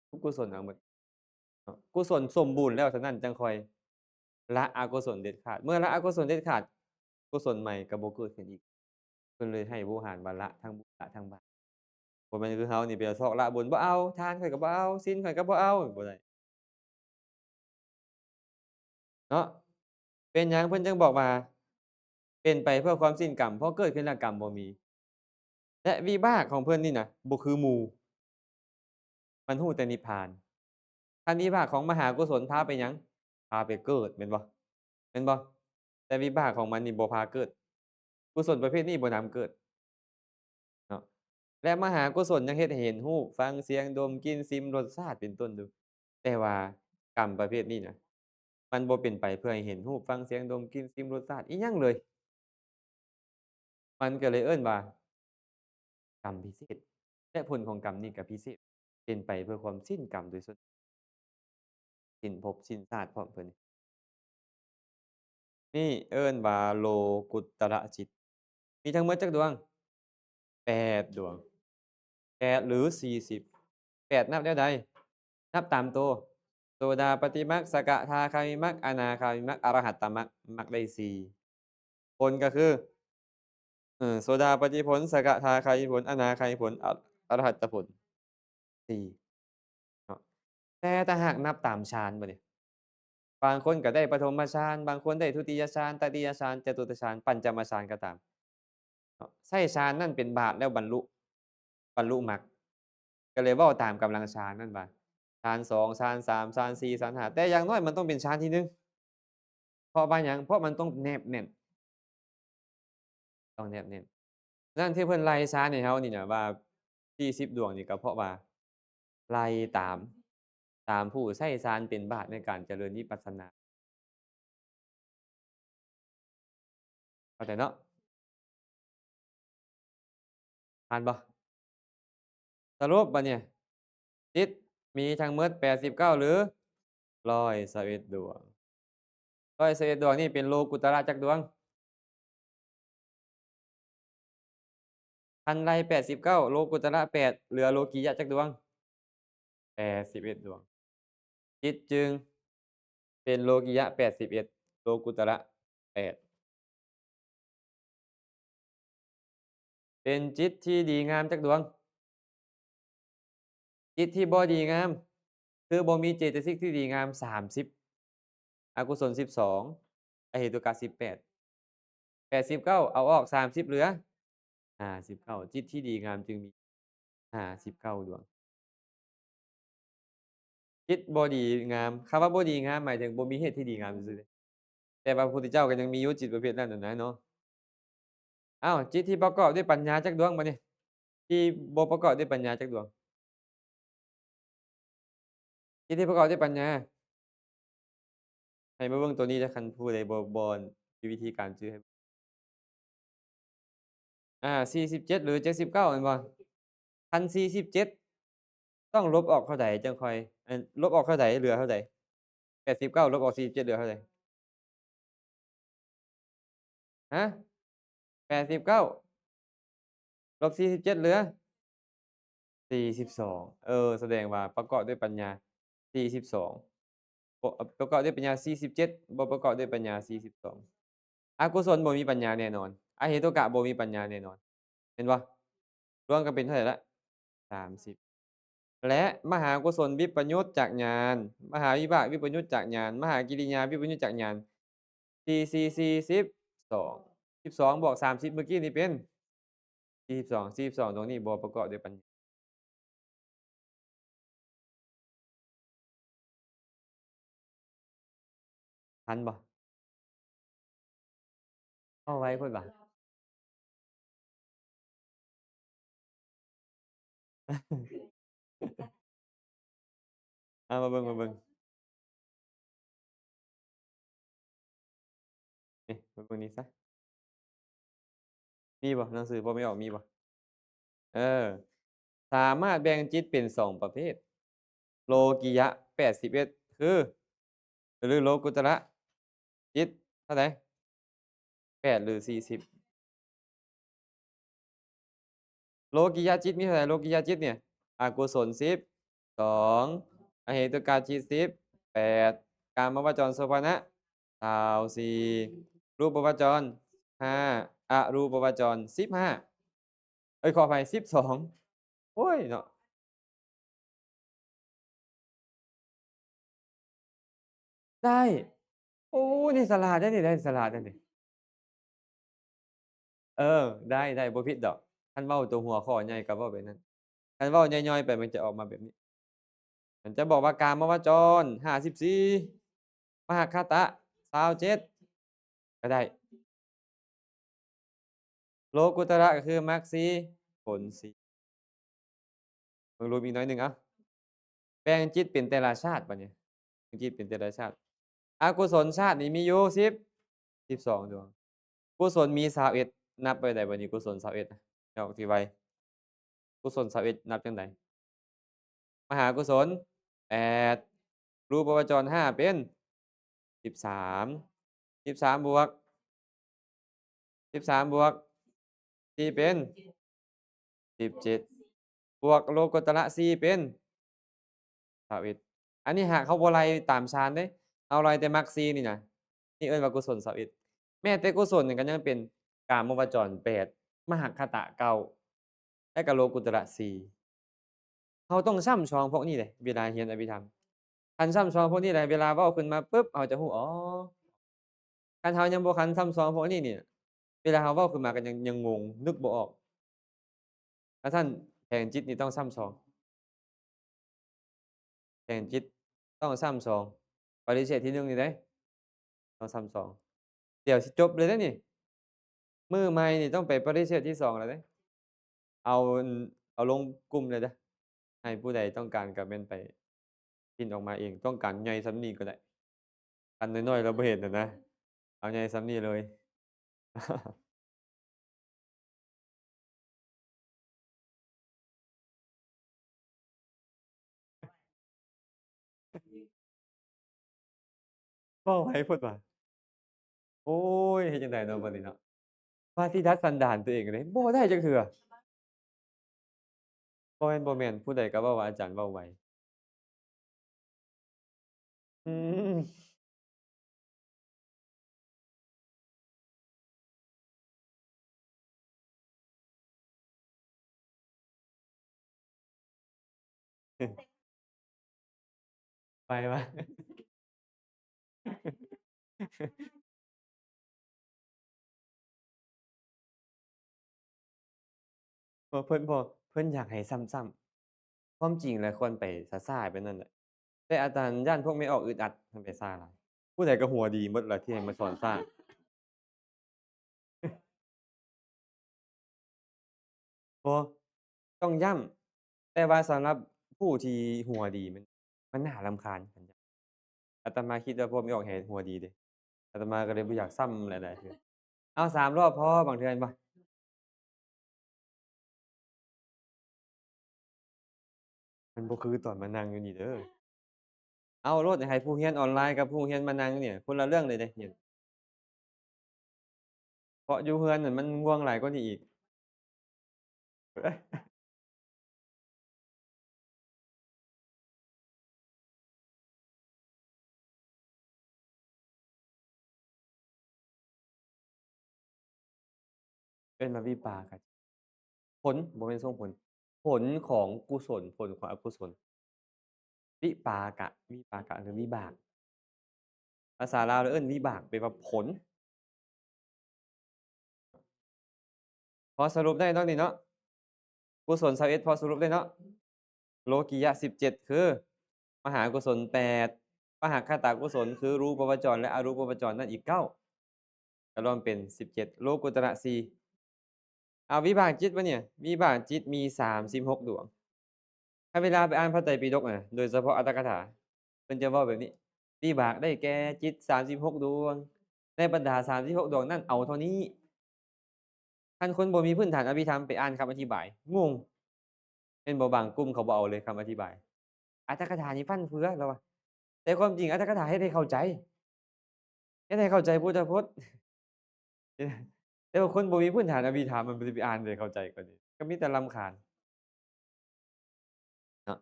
ทุกกุศลเอาหมดเนาะกุศลสมบูรณ์แล้วเท่านั้นจังค่อยละอกุศลเด็ดขาดเมื่อละอกุศลเด็ดขาดกุศลใหม่ก็บ่เกิดขึ้นอีกเพิ่นเลยให้โวหารว่าละทั้งบุญละทั้งบาป บ่แม่นคือเฮานี่ไปเอาซอกละบุญบ่เอาทานข้อยก็บ่เอาศีลข้อยก็บ่เอาบ่ได้เนาะเป็นหยังเพิ่นจึงบอกว่าเป็นไปเพื่อความสิ้นกรรมเพราะเกิดขึ้นแล้วกรรมบ่มีและวิบากของเพิ่นนี่น่ะบ่คือหมู่มันฮู้แต่นิพพานถ้าวิบากของมหากุศลพาไปหยังพาไปเกิดแม่นบ่แม่นบ่แต่วิบากของมันนี่บ่พาเกิดกุศลประเภทนี้บ่นำเกิดเนาะและมหากุศลยังเฮ็ดให้เห็นรูปฟังเสียงดมกลิ่นชิมรสชาติเป็นต้นอยู่แต่ว่ากรรมประเภทนี้น่ะ มันบ่เป็นไปเพื่อให้เห็นรูปฟังเสียงดมกลิ่นชิมรสชาติอิหยังเลยมันก็เลยเอิ้นว่ากรรมพิเศษและผลของกรรมนี้ก็พิเศษเป็นไปเพื่อความสิ้นกรรมโดยสิ้นภพสิ้นชาติพร้อมเพิ่น นี่เอิ้นว่าโลกุตระจิตมีทั้งหมดจักดวง8ดวง8หรือ40 8นับแนวใดนับตามตัวโสดาปัตติมรรคสกทาคามิมรรคอนาคามิมรรคอรหัตตมรรคมรรคได้4ผลก็คือโสดาปัตติผลสกทาคามิผลอนาคามิผลอรหัตตผล4เนาะแต่ถ้าหากนับตามฌานบัดนี้บางคนก็ได้ปฐมฌานบางคนได้ทุติยฌานตติยฌานจตุตฌานปัญจมฌานก็ตาม เนาะใช้ฌานนั่นเป็นบาตรแล้วบรรลุมรรคก็เลยเว้าตามกำลังฌานนั่นว่าฌาน2ฌาน3ฌาน4ฌาน5แต่อย่างน้อยมันต้องเป็นฌานที่1เพราะว่าหยังเพราะมันต้องแนบแน่นต้องแนบแน่นนั่นที่เพิ่นไล่ฌานให้เฮานี่น่ะว่า40ดวงนี่ก็เพราะว่าไล่ตามผู้ใช้ฌานเป็นบาตรในการเจริญวิปัสสนาเข้าใจเนาะผ่านบ่สรุปบัดเนี่ยจิตมีทั้งหมด89หรือ121ดวง121ดวงนี่เป็นโลกุตระจักดวง คันไล89โลกุตระ8เหลือโลกิยะจักดวง81ดวงจิตจึงเป็นโลกิยะ81โลกุตระ8เป็นจิตที่ดีงามจักดวงจิตที่บ่ดีงามคือบ่มีเจตสิกที่ดีงาม30อกุศล12อเหตุกะ18 89เอาออก30เหลือ59จิตที่ดีงามจึงมี59ดวงจิตบ่ดีงามคำว่าบ่ดีงามหมายถึงบ่มีเหตุที่ดีงามซื่อๆเดะแต่ว่าพระพุทธเจ้าก็ยังมีอยู่จิตประเภทนั้นน่ะนะเนาะ อ้าวจิตที่ประกอบด้วยปัญญาจักดวงบัดนี้ที่บ่ประกอบด้วยปัญญาจักดวงจิตที่ประกอบด้วยปัญญาให้มาเบิ่งตัวนี้เด้อคันผู้ใดบ่มีวิธีการชื่อให้47หรือ79แม่นบ่คัน47ต้องลบออกเท่าใดจังค่อยลบออกเท่าใดเหลือเท่าใด89ลบออก47เหลือเท่าใดฮะ89ลบ47เหลือ42แสดงว่าประกอบด้วยปัญญา42บ่ประกอบด้วยปัญญา47บ่ประกอบด้วยปัญญา42อกุศลบ่มีปัญญาแน่นอนอเหตุกะบ่มีปัญญาแน่นอนเห็นบ่รวมกันเป็นเท่าไรแล้ว30และมหากุศลวิปยุตจากญาณมหาวิบากวิปยุตจากญาณมหากิริยาวิปยุตจากญาณ12 12บวก30เมื่อกี้นี่เป็น42ตรงนี้บ่ประกอบด้วยปัญญาทันบ่เอาไว้พุ่นบ่เอามาเบิ่งนี่มาเบิ่งนี่เสียมีบ่หนังสือบ่ไม่ออกมีบ่เออสามารถแบ่งจิตเป็น2ประเภทโลกิยะ81คือหรือโลกุตระจิตเท่าใด8หรือ40โลกิยะจิตมีเท่าไรโลกิยะจิตเนี่ยอกุศล10 2อเหตุกาจิต10 8กามวจรโสภณะ24รูปวจร5อรูปวจร15เอ๊ยขออภัย12โอ๊ยเนาะได้โอ้นี่ฉลาดเด้อนี่ได้ฉลาดเด้อนี่เออได้บ่ผิดดอกคันเว้าตัวหัวข้อใหญ่ก็เว้าแบบนั้นคันเว้าย่อยๆไปมันจะออกมาแบบนี้มันจะบอกว่ากามวจร54มหัคคตะ27ก็ได้โลกุตระก็คือมรรค4ผล4เบิ่งรูปอีกหน่อยหนึ่งเอ้าแบ่งจิตเป็นแต่ละชาติบัดนี้แบ่งจิตเป็นแต่ละชาติอกุศลชาตินี่มีอยู่12ดวงกุศลมี21นับไปได้บัดนี้กุศล21นะจะออกที่ไวกุศล21นับจั่งใดมหากุศล8รูปวจร5เป็น13 13บวก13บวก4เป็น17บวกโลกุตระ4เป็น21อันนี้หากเขาบ่ไล่ตามฌานเด้เอาไล่แต่มรรค4นี่น่ะนี่เอิ้นว่ากุศล21แม้แต่กุศลนี่ก็ยังเป็นกามวจร8มหัคคตะ9และก็โลกุตระ4เราต้องช่ำชองพวกนี้เดะเวลาเรียนอภิธรรมคันช่ำชองพวกนี้แหละเวลาเว้าขึ้นมาปึ๊บเราจะฮู้อ๋อคันเรายังบ่คันช่ำชองพวกนี้นี่เวลาเราเว้าขึ้นมาก็ยังงงนึกบ่ออกถ้าท่านแผนจิตนี่ต้องช่ำชองแผนจิตต้องช่ำชองปริเชตที่1นี่เด้ต้องช่ำชองเดี๋ยวสิจบเลยเด้อนี่มื้อใหม่นี่ต้องไปปริเชตที่2แล้วเด้เอาเอาลงกลุ่มเลยเด้อให้ผู้ใดต้องการก็แม่นไปพิมพ์ออกมาเองต้องการใหญ่ส่ำนี้ก็ได้อันน้อยๆเราบ่เห็นอะนะเอาใหญ่ส่ำนี้เลย เว้าไผเพิ่นว่าโอ๊ยเฮ็ดจั่งใดเนาะบัดนี้เนาะว่าสิดัดสันดานตัวเองเด้บ่ได้จักเทื่อบ่แม่นผู้ใดก็เว้าว่าอาจารย์เว้าไวอืมไปวะบ่เพิ่นอยากให้ซ้ำๆความจริงแล้วควรไปซ่าๆไปนั่นแหละแต่อาจารย์ย้านพวกไม่ออกอึดอัดมันไปซ่าหลายผู้ใดก็หัวดีหมดล่ะที่ให้มาสอนซ่าบ่ต้องย้ำแต่ว่าสำหรับผู้ที่หัวดีมันน่ารำคาญกันจังอาตมาคิดว่าพวกไม่ออกให้หัวดีเดะอาตมาก็เลยบ่อยากซ้ำหลายๆเทื่อเอา3รอบพอบางเทื่อเห็นบ่มันบ่คือตอนมานั่งอยู่นี่เด้อ เอาโลดให้ผู้เรียนออนไลน์กับผู้เรียนมานั่งเนี่ยคนละเรื่องเลยเดะเนี่ยเพราะอยู่เรือนนั่นมันง่วงหลายกว่านี้อีกเป็นมาวิปากะผลบ่แม่นส่งผลผลของกุศลผลของอกุศลวิปากะหรือวิบากภาษาลาวเราเอิ้นวิบากแปลว่าผลพอสรุปได้เนาะนี่เนาะกุศล21พอสรุปได้เนาะโลกิยะ17คือมหากุศล8มหัคคตกุศลคือรูปวจรและอรูปวจรนั่นอีก9ก็รวมเป็น17โลกุตระ4เอาวิบากจิตปะเนี่ยวิบากจิตมี36ดวง ถ้าเวลาไปอ่านพระไตรปิฎกอะโดยเฉพาะอรรถกถาเพิ่นจะเว้าแบบนี้วิบากได้แก่จิต36ดวงในบรรดา36ดวงนั้นเอาเท่านี้คันคนบ่มีพื้นฐานอภิธรรมไปอ่านคำอธิบายงงเห็นบ่บางกลุ่มเขาบ่เอาเลยคำอธิบายอรรถกถานี่ฟั่นเฟือแล้วว่าแต่ความจริงอรรถกถาเฮ็ดให้เข้าใจเฮ็ดให้เข้าใจพุทธพจน์แต่ว่าคนบ่มีพื้นฐานอภิธรรมมันสิไปอ่านได้เข้าใจกว่านี้ก็มีแต่รำคาญเนาะ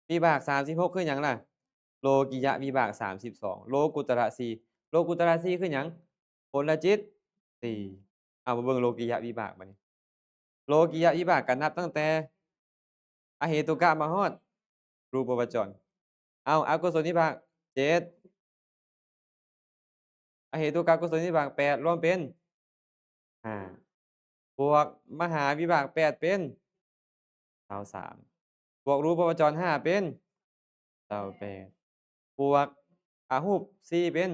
วิบาก36คือหยังล่ะโลกิยะวิบาก32โลกุตระ4โลกุตระ4คือหยังผลจิต4เอามาเบิ่งโลกิยะวิบากบัดนี้โลกิยะวิบากก็นับตั้งแต่อเหตุกะมาฮอดรูปวจรอ้าวอกุศลวิบาก7อเหตุกะกุศลวิบาก8รวมเป็น5บวกมหาวิบาก8เป็น23บวกรูปวจร5เป็น28บวกอาหูป4เป็น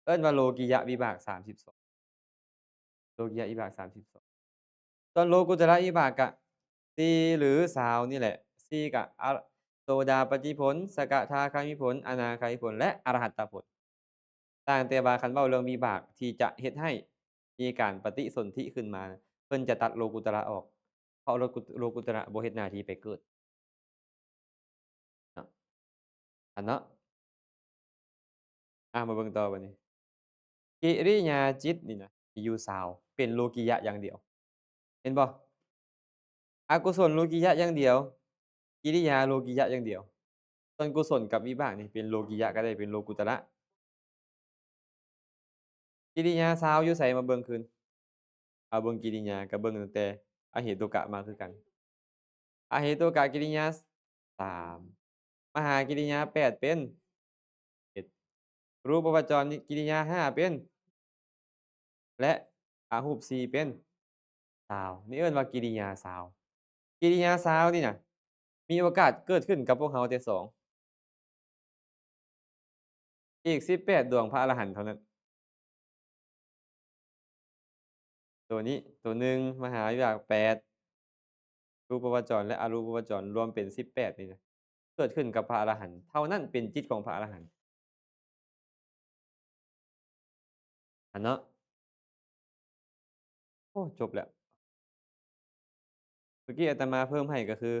เอิ้นว่าโลกิยะวิบาก32โลกิยะวิบาก32ส่วนโลกุตระวิบากก็4หรือ20นี่แหละ4ก็โสดาปัตติผลสกทาคามิผลอนาคามิผลและอรหัตตผลต่างแต่ว่าคันเว้าเรื่องวิบากที่จะเฮ็ดให้มีการปฏิสนธิขึ้นมาเพิ่นจะตัดโลกุตระออกเพราะโลกุตระบ่เฮ็ดหน้าที่ไปเกิดเนาะอันเนาะมาเบิ่งต่อบัดนี้ กิริยาจิตนี่นะมีอยู่20เป็นโลกิยะอย่างเดียวเห็นบ่อกุศลโลกิยะอย่างเดียวกิริยาโลกิยะอย่างเดียวส่วนกุศลกับวิบากนี่เป็นโลกิยะก็ได้เป็นโลกุตระกิริยา20อยู่ไสมาเบิ่งคืนเอาเบิ่งกิริยาก็เบิ่งตั้งแต่อเหตุกะมาคือกันอเหตุกะกิริยา3มหากิริยา8เป็น7รูปวจรกิริยา5เป็นและอาหูป4เป็น20นี่เอิ้นว่ากิริยา20กิริยา20นี่น่ะมีโอกาสเกิดขึ้นกับพวกเราแต่2อีก18ดวงพระอรหันต์เท่านั้นตัวนี้ตัวหนึ่งมหาวิบาก8รูปวจรและอรูปวจรรวมเป็น18นี่นะเกิดขึ้นกับพระอรหันต์เท่านั้นเป็นจิตของพระอรหันต์อะเนาะโอ้จบแล้วเมื่อกี้อาตมาเพิ่มให้ก็คือ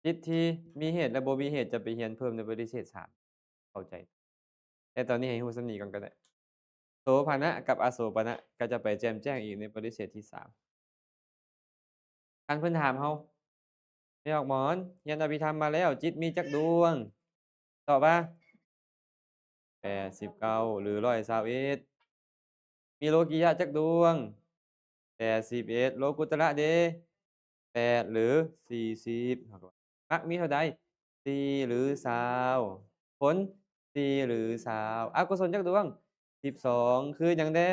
จิตที่มีเหตุและบ่มีเหตุจะไปเรียนเพิ่มในปริเชษฐ์3เข้าใจแต่ตอนนี้ให้รู้ส่ำนี้ก่อนก็ได้โสภณะกับอโสภณะก็จะไปแจ่มแจ้งอีกในปริเชษฐ์ที่3คันเพิ่นถามเรา"แม่ออกหมอนเรียนอภิธรรมมาแล้วจิตมีจักดวง?" ตอบว่า89หรือ121มีโลกิยะจักดวง81โลกุตระเด8หรือ40เราก็ว่ามรรคมีเท่าใด4หรือ20ผล4หรือ20อกุศลจักดวง12คือหยังแน่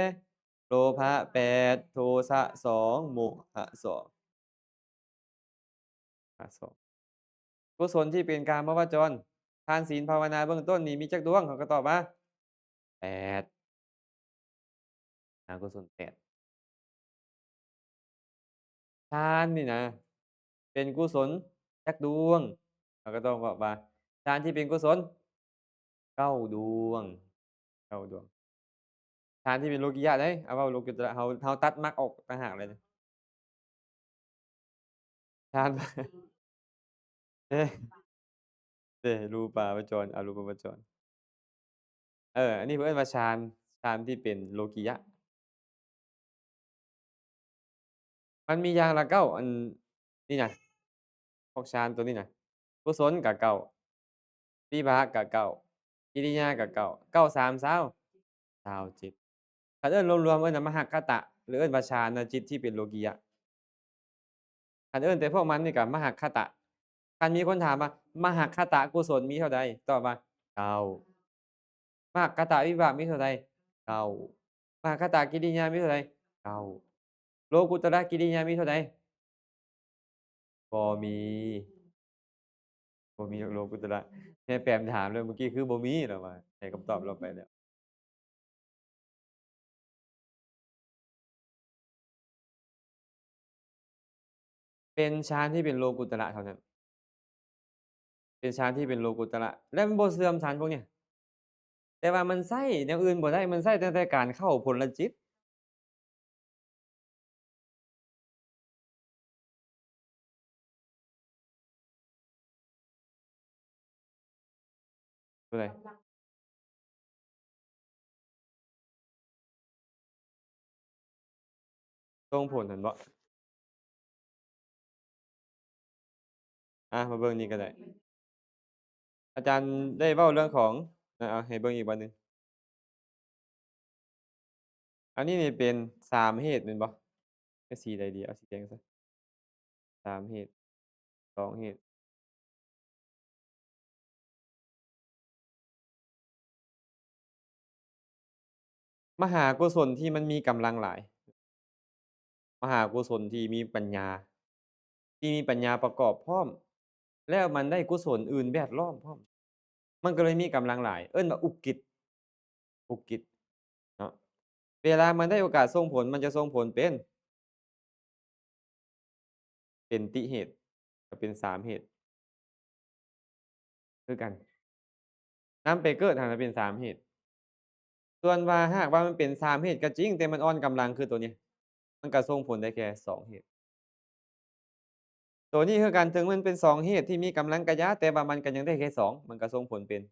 โลภะ8โทสะ2โมหะ2อะ2กุศลที่เป็นกามวจรทานศีลภาวนาเบื้องต้นนี่มีจักดวงเขาก็ตอบว่า8อกุศล8 ทานนี่นะเป็นกุศลจักดวงเราก็ต้องบอกว่าทานที่เป็นกุศล9ดวง9ดวงทานที่เป็นโลกิยะเด้เอาเว้าโลกุตระเราตัดมรรคออกต่างหากเลยนะทานเด้เด้รูปาวจรอรูปวจรอันนี้เพิ่นเอิ้นว่าฌานที่เป็นโลกิยะมันมีอย่างละ9อันนี่น่ะพวกฌานตัวนี้น่ะกุศลก็9วิบากก็9กิริยาก็9 9 3 20 27ถ้าเอิ้นรวมๆเอิ้นว่ามหัคคตะหรือเอิ้นว่าฌานจิตที่เป็นโลกิยะคันเอิ้นแต่พวกมันนี่ก็มหัคคตะคันมีคนถามว่ามหัคคตะกุศลมีเท่าใดตอบว่า9มหัคคตะวิบากมีเท่าใด9มหัคคตะกิริยามีเท่าใด9โลกุตระกิริยามีเท่าใดบ่มีบ่มีดอกโลกุตระแม่แปมถามเลยเมื่อกี้คือบ่มีเราว่าให้คำตอบเราไปแล้วเป็นฌานที่เป็นโลกุตระเท่านั้นเป็นฌานที่เป็นโลกุตระและมันบ่เสื่อมฌานพวกเนี้ยแต่ว่ามันใช้แนวอื่นบ่ได้มันใช้แต่การเข้าผลจิตตัวใดส่งผลนั่นบ่มาเบิ่งนี่ก็ได้อาจารย์ได้เว้าเรื่องของเอาให้เบิ่งอีกบัดหนึ่งอันนี้นี่เป็น3เหตุแม่นบ่เอาสีใดดีเอาสีแดงซะ3เหตุ2เหตุมหากุศลที่มันมีกำลังหลายมหากุศลที่มีปัญญาที่มีปัญญาประกอบพร้อมแล้วมันได้กุศลอื่นแวดล้อมพร้อมมันก็เลยมีกำลังหลายเอิ้นว่าอุกิจอุกิจเนาะเวลามันได้โอกาสส่งผลมันจะส่งผลเป็นติเหตุก็เป็น3เหตุคือกันนำไปเกิดหั้นน่ะเป็น3เหตุส่วนว่าหากว่ามันเป็น3เหตุก็จริงแต่มันอ่อนกำลังคือตัวนี้มันก็ส่งผลได้แค่2เหตุตัวนี้คือกันถึงมันเป็น2เหตุที่มีกำลังกะยะแต่ว่ามันก็ยังได้แค่2มันก็ส่งผลเป็น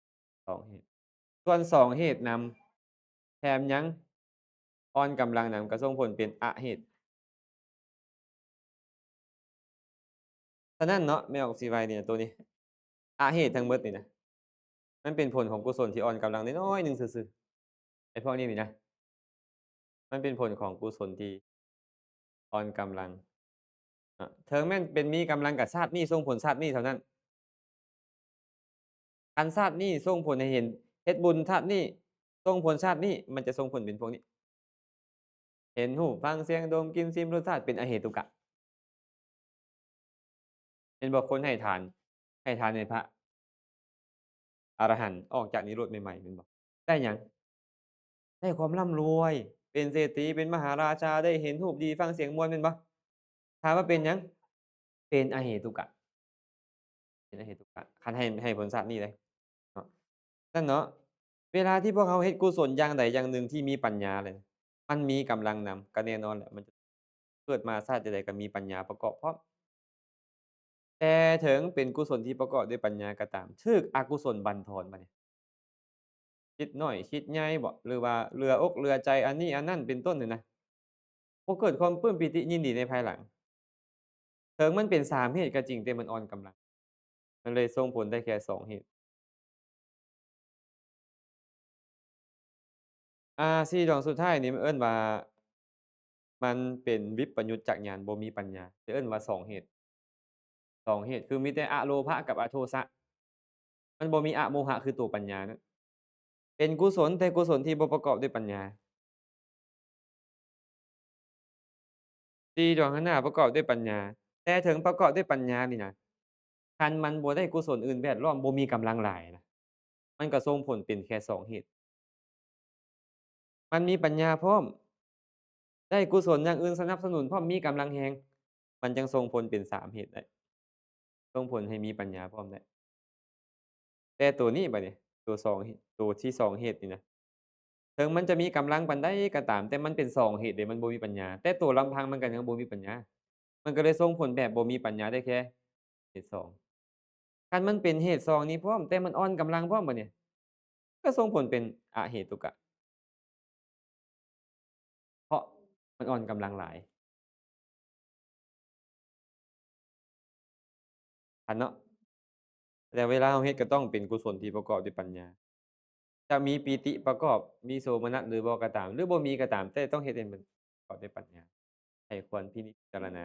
2เหตุ ส่วน2เหตุนำแถมยังอ่อนกำลังนำก็ส่งผลเป็นอะเหตุฉะนั้นเนาะแม่ออกซิไวเนี่ยตัวนี้อะเหตุทั้งเบิดนี่นะมันเป็นผลของกุศลที่อ่อนกำลังน้อยๆหนึ่งซื่อๆไอ้พวกนี้นี่นะมันเป็นผลของกุศลที่อ่อนกำลังถึงแม้นเป็นมีกำลังกับชาตินี้ส่งผลชาตินี้เท่านั้นคันชาตินี้ส่งผลให้เห็นเฮ็ดบุญชาตินี้ส่งผลชาตินี้มันจะส่งผลเป็นพวกนี้เห็นรูปฟังเสียงดมกลิ่นชิมรสชาติเป็นอเหตุกะเห็นบ่คนให้ทานในพระอรหันต์ออกจากนิโรธใหม่ๆแม่นบ่ได้หยังได้ความร่ำรวยเป็นเศรษฐีเป็นมหาราชาได้เห็นรูปดีฟังเสียงม่วนแม่นบ่ถามว่าเป็นหยังเป็นอเหตุกะเป็นอเหตุกะคันให้ผลชาตินี้เลยเนาะนั่นเนาะเวลาที่พวกเขาเฮ็ดกุศลอย่างใดอย่างหนึ่งที่มีปัญญาเลยมันมีกำลังนำก็แน่นอนแหละมันจะเกิดมาชาติใดๆก็มีปัญญาประกอบพร้อม แต่ถึงเป็นกุศลที่ประกอบด้วยปัญญาก็ตามถูกอกุศลบั่นทอนมาเนี่ยคิดน้อยคิดใหญ่บ่หรือว่าเรืออกเรือใจอันนี้อันนั้นเป็นต้นนี่นะบ่เกิดความปลื้มปิติยินดีในภายหลังถึงมันเป็น3เหตุก็จริงแต่มันอ่อนกำลังมันเลยส่งผลได้แค่2เหตุ4ดวงสุดท้ายนี่มันเอิ้นว่ามันเป็นวิปยุตจากญาณบ่มีปัญญาจะเอิ้นว่า2เหตุ2เหตุคือมีแต่อโลภะกับอโทสะมันบ่มีอโมหะคือตัวปัญญานั้นเป็นกุศลแต่กุศลที่บ่ประกอบด้วยปัญญา 4ดวงข้างหน้าประกอบด้วยปัญญาแต่ถึงประกอบด้วยปัญญานี่นะคันมันบ่ได้กุศลอื่นแวดล้อมบ่มีกำลังหลายนะมันก็ส่งผลเป็นแค่2เหตุมันมีปัญญาพร้อมได้กุศลอย่างอื่นสนับสนุนพร้อมมีกำลังแรงมันจึงส่งผลเป็น3เหตุได้ส่งผลให้มีปัญญาพร้อมได้แต่ตัวนี้บัดนี้ตัว2เหตุตัวที่2เหตุนี่นะถึงมันจะมีกำลังปานใดก็ตามแต่มันเป็น2เหตุเดะมันบ่มีปัญญาแต่ตัวลำพังมันก็ยังบ่มีปัญญามันก็เลยส่งผลแบบบ่มีปัญญาได้แค่เหตุ2 คันมันเป็นเหตุ2นี้พร้อมแต่มันอ่อนกำลังพร้อมบัดนี้ก็ส่งผลเป็นอเหตุกะเพราะมันอ่อนกำลังหลายคันเนาะแต่เวลาเราเฮ็ดก็ต้องเป็นกุศลที่ประกอบด้วยปัญญาจะมีปีติประกอบมีโสมนัสหรือบ่ก็ตามหรือบ่มีก็ตามแต่ต้องเฮ็ดให้มันประกอบด้วยปัญญาให้ควรพินิจพิจารณา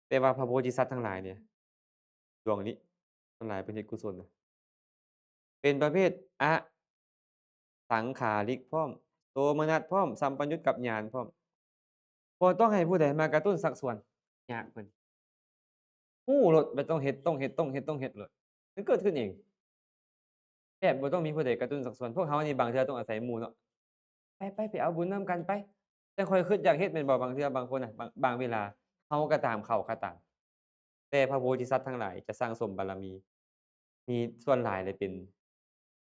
แต่ว่าพระโพธิสัตว์ทั้งหลายเนี่ยดวงนี้ทั้งหลายเป็นเฮ็ดกุศลนะเป็นประเภทอสังขาริกพร้อมโสมนัสพร้อมสัมปยุตกับญาณพร้อมบ่ต้องให้ผู้ใดมากระตุ้นสักส่วนยากเพิ่น ฮู้โลดว่าต้องเฮ็ดต้องเฮ็ดต้องเฮ็ดต้องเฮ็ดโลดมันเกิดขึ้นเองแทบบ่ต้องมีผู้ใดกระตุ้นสักส่วนพวกเรานี่บางเทื่อต้องอาศัยหมู่เนาะไปเอาบุญนำกันไปจังค่อยคิดอยากเฮ็ดแม่นบ่บางเทื่อบางคนน่ะบางเวลาเราก็ตามเขาก็ตามแต่พระโพธิสัตว์ทั้งหลายจะสั่งสมบารมีมีส่วนหลายเลยเป็น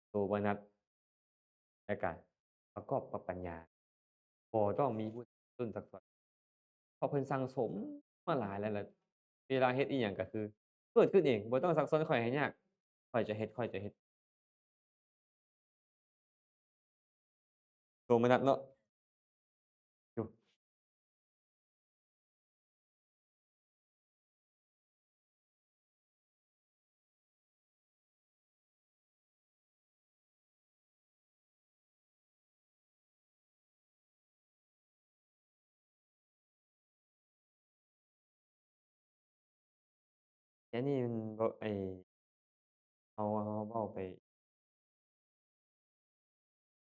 โสมนัสและก็ประกอบกับปัญญาบ่ต้องมีผู้กระตุ้นสักส่วนเพราะเพิ่นสั่งสมมาหลายแล้วล่ะเวลาเฮ็ดอิหยังก็คือเกิดขึ้นเองบ่ต้องซักซ้อนข้อยให้ยากข้อยจะเฮ็ดข้อยจะเฮ็ด โทมนัสเนาะอยู่แต่อันนี้มันบ่เราเว้าไป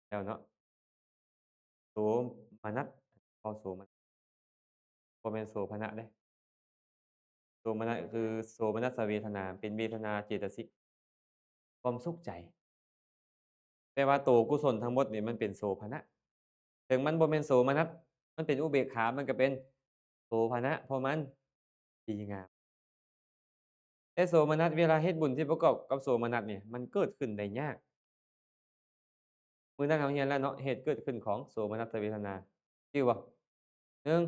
แล้วเนาะโสมนัสบ่โสมบ่แม่นโสภณะเด้โสมนัสคือโสมนัสเวทนาเป็นเวทนาเจตสิกความสุขใจแต่ว่าตัวกุศลทั้งหมดนี่มันเป็นโสภณะถึงมันบ่แม่นโสมนัสมันเป็นอุเบกขามันก็เป็นโสภณะเพราะมันดีงามแต่โสมนัสเวลาเฮ็ดบุญที่ประกอบกับโสมนัสเนี่ยมันเกิดขึ้นได้ยากมื้อนั้นเราเรียนแล้วเนาะเหตุเกิดขึ้นของโสมนัสเวทนาชื่อบ่หนึ่ง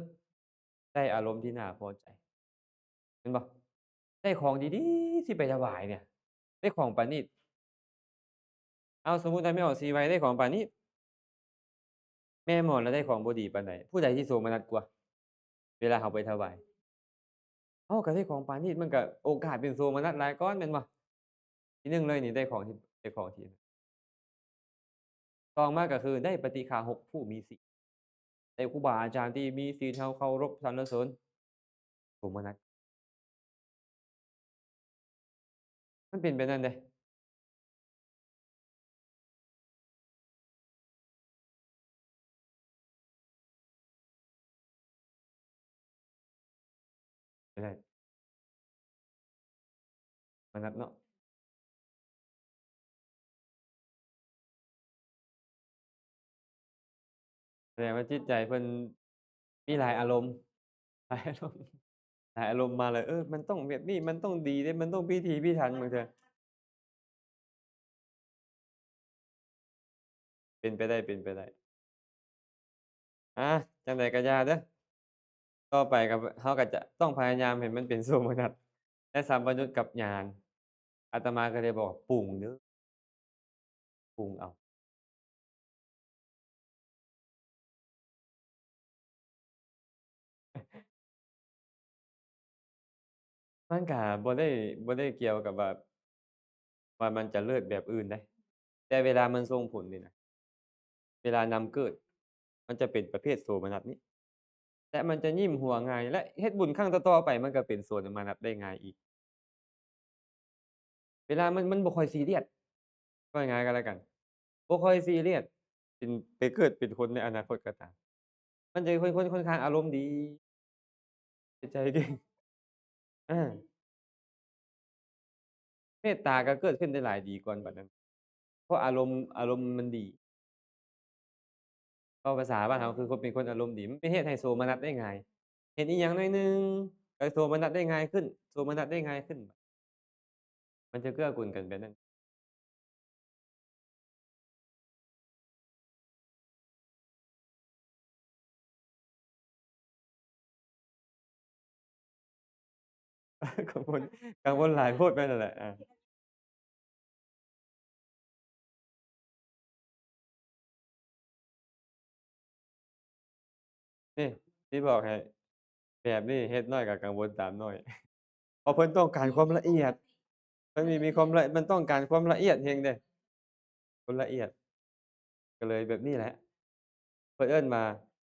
ได้อารมณ์ที่น่าพอใจเห็นบ่ ได้ของดีๆที่ไปถวายเนี่ยได้ของประณีต อ้าวสมมุติถ้าแม่ออกสีไว้ได้ของปานนี้แม่หมอนแล้วได้ของบ่ดีปานใดผู้ใดสิโสมนัสกว่าเวลาเขาไปถวายอ้าวก็ได้ของปานนี้มันก็โอกาสเป็นโสมนัสหลายกว่าแม่นบ่ที่หนึ่งเลยนี่ได้ของที่ต่อมาก็คือได้ปฏิฆาหกผู้มีศีลได้ครูบาอาจารย์ที่มีศีลเราเคารพสรรเสริญโสมนัสมันเป็นแบบนั้นเดะไม่ได้มนัสเนาะแสดงว่าจิตใจเพิ่นมีหลายอารมณ์หลายอารมณ์หลายอารมณ์มาเลยมันต้องแบบนี้มันต้องดีเดะมันต้องพิถีพิถันบางเทื่อเป็นไปได้เป็นไปได้อาจั่งใดก็อย่าเด้อต่อไปก็เราก็จะต้องพยายามให้มันเป็นโสมนัสและสัมปยุตกับญาณอาตมาก็เลยบอกว่าปรุงเด้อปรุงเอามันก็บ่ได้เกี่ยวกับว่ามันจะเลิศแบบอื่นเดะแต่เวลามันส่งผลนี่นะเวลานำเกิดมันจะเป็นประเภทโสมนัสนี้ และมันจะยิ้มหัวง่ายและเฮ็ดบุญครั้งต่อๆไปมันก็เป็นโสมนัสได้ง่ายอีกเวลามันบ่ค่อยซีเรียสว่าง่ายๆก็แล้วกันบ่ค่อยซีเรียสเป็นไปเกิดเป็นคนในอนาคตก็ตามมันจะเป็นคนค่อนข้างอารมณ์ดีใจดีอาเมตตาก็เกิดขึ้นได้หลายดีก่อนบัดนั้นเพราะอารมณ์มันดีเว้าภาษาบ้านเราคือคนเป็นคนอารมณ์ดีมันเป็นเฮ็ดให้โสมนัสได้ง่ายเห็นอิหยังหน่อยหนึ่งก็โสมนัสได้ง่ายขึ้นโสมนัสได้ง่ายขึ้นมันจะเกื้อกูลกันแบบนั้นกังวลกังวลหลายโพดไปนั่นแหละอา นี่ที่บอกให้แบบนี้เฮ็ดน้อยก็กังวลตามน้อยเพราะเพิ่นต้องการความละเอียดมันมีความละมันต้องการความละเอียดแรงเดะคนละเอียดก็เลยแบบนี้แหละเพิ่นเอิ้นว่า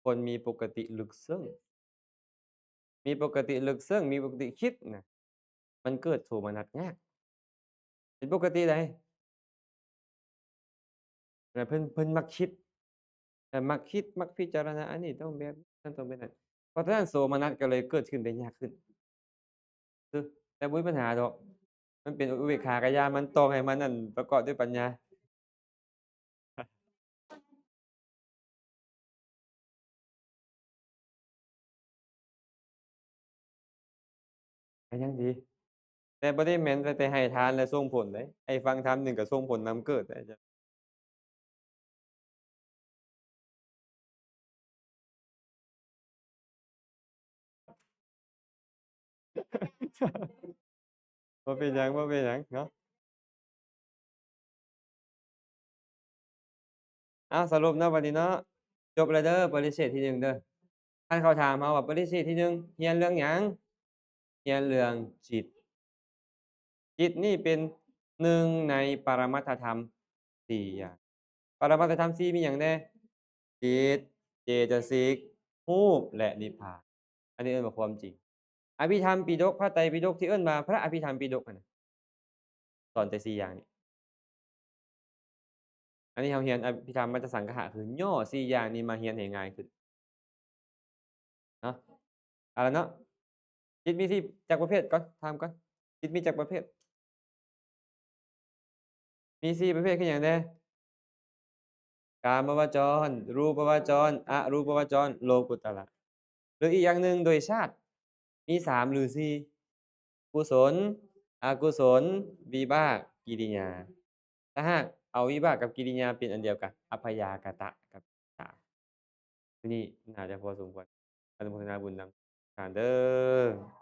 คนมีปกติลึกซึ้งมีปกติลึกซึ้งมีปกติคิดน่ะมันเกิดโสมนัสยากเป็นปกติใดเพิ่นมักคิดมักคิดมักพิจารณาอันนี้ต้องแบบนั้นต้องแบบนั้นเพราะฉะนั้นโสมนัสก็เลยเกิดขึ้นได้ยากขึ้นคือแต่บ่มีปัญหาดอกมันเป็นอุเบกขาก็อย่ามันต้องให้มันนั่นประกอบด้วยปัญญา ก็ยังดีแต่บ่ได้แม่นว่าแต่ให้ทานแล้วส่งผลเดะไอ้ฟังธรรมนี่ก็ส่งผลนำเกิดได้จ้ะบ่เป็นหยังบ่เป็นหยังเนาะอ้าวสรุปเนาะบัดนี้เนาะจบแล้วเด้อปริเชดที่1เด้อคันเขาถามเราว่าปริเชดที่1เรียนเรื่องหยังเรียนเรื่องจิตจิตนี่เป็นหนึ่งในปรมัตถธรรม4อย่างปรมัตถธรรม4มีหยังแหน่จิตเจตสิกรูปและนิพพานอันนี้เอิ้นว่าความจริงอภิธรรมปิฎกพระไตรปิฎกที่เอิ้นว่าพระอภิธรรมปิฎกนั่นน่ะสอนแต่4อย่างนี้ อันนี้เราเรียนอภิธรรมมัจจสังคหะคือย่อ4อย่างนี้มาเรียนให้ง่ายขึ้นเนาะเอาละเนาะจิตมี4จักประเภทก่อนถามก่อนจิตมีจักประเภทมี4ประเภทคือหยังแหน่กามวจรรูปวจรอรูปวจรโลกุตระหรืออีกอย่างหนึ่งโดยชาติมี3หรือ4กุศลอกุศลวิบากกิริยาถ้าหากเอาวิบากกับกิริยาเป็นอันเดียวกันอัพยากตะกับฉามื้อนี้น่าจะพอสมควรอนุโมทนาบุญนำทานเด้อ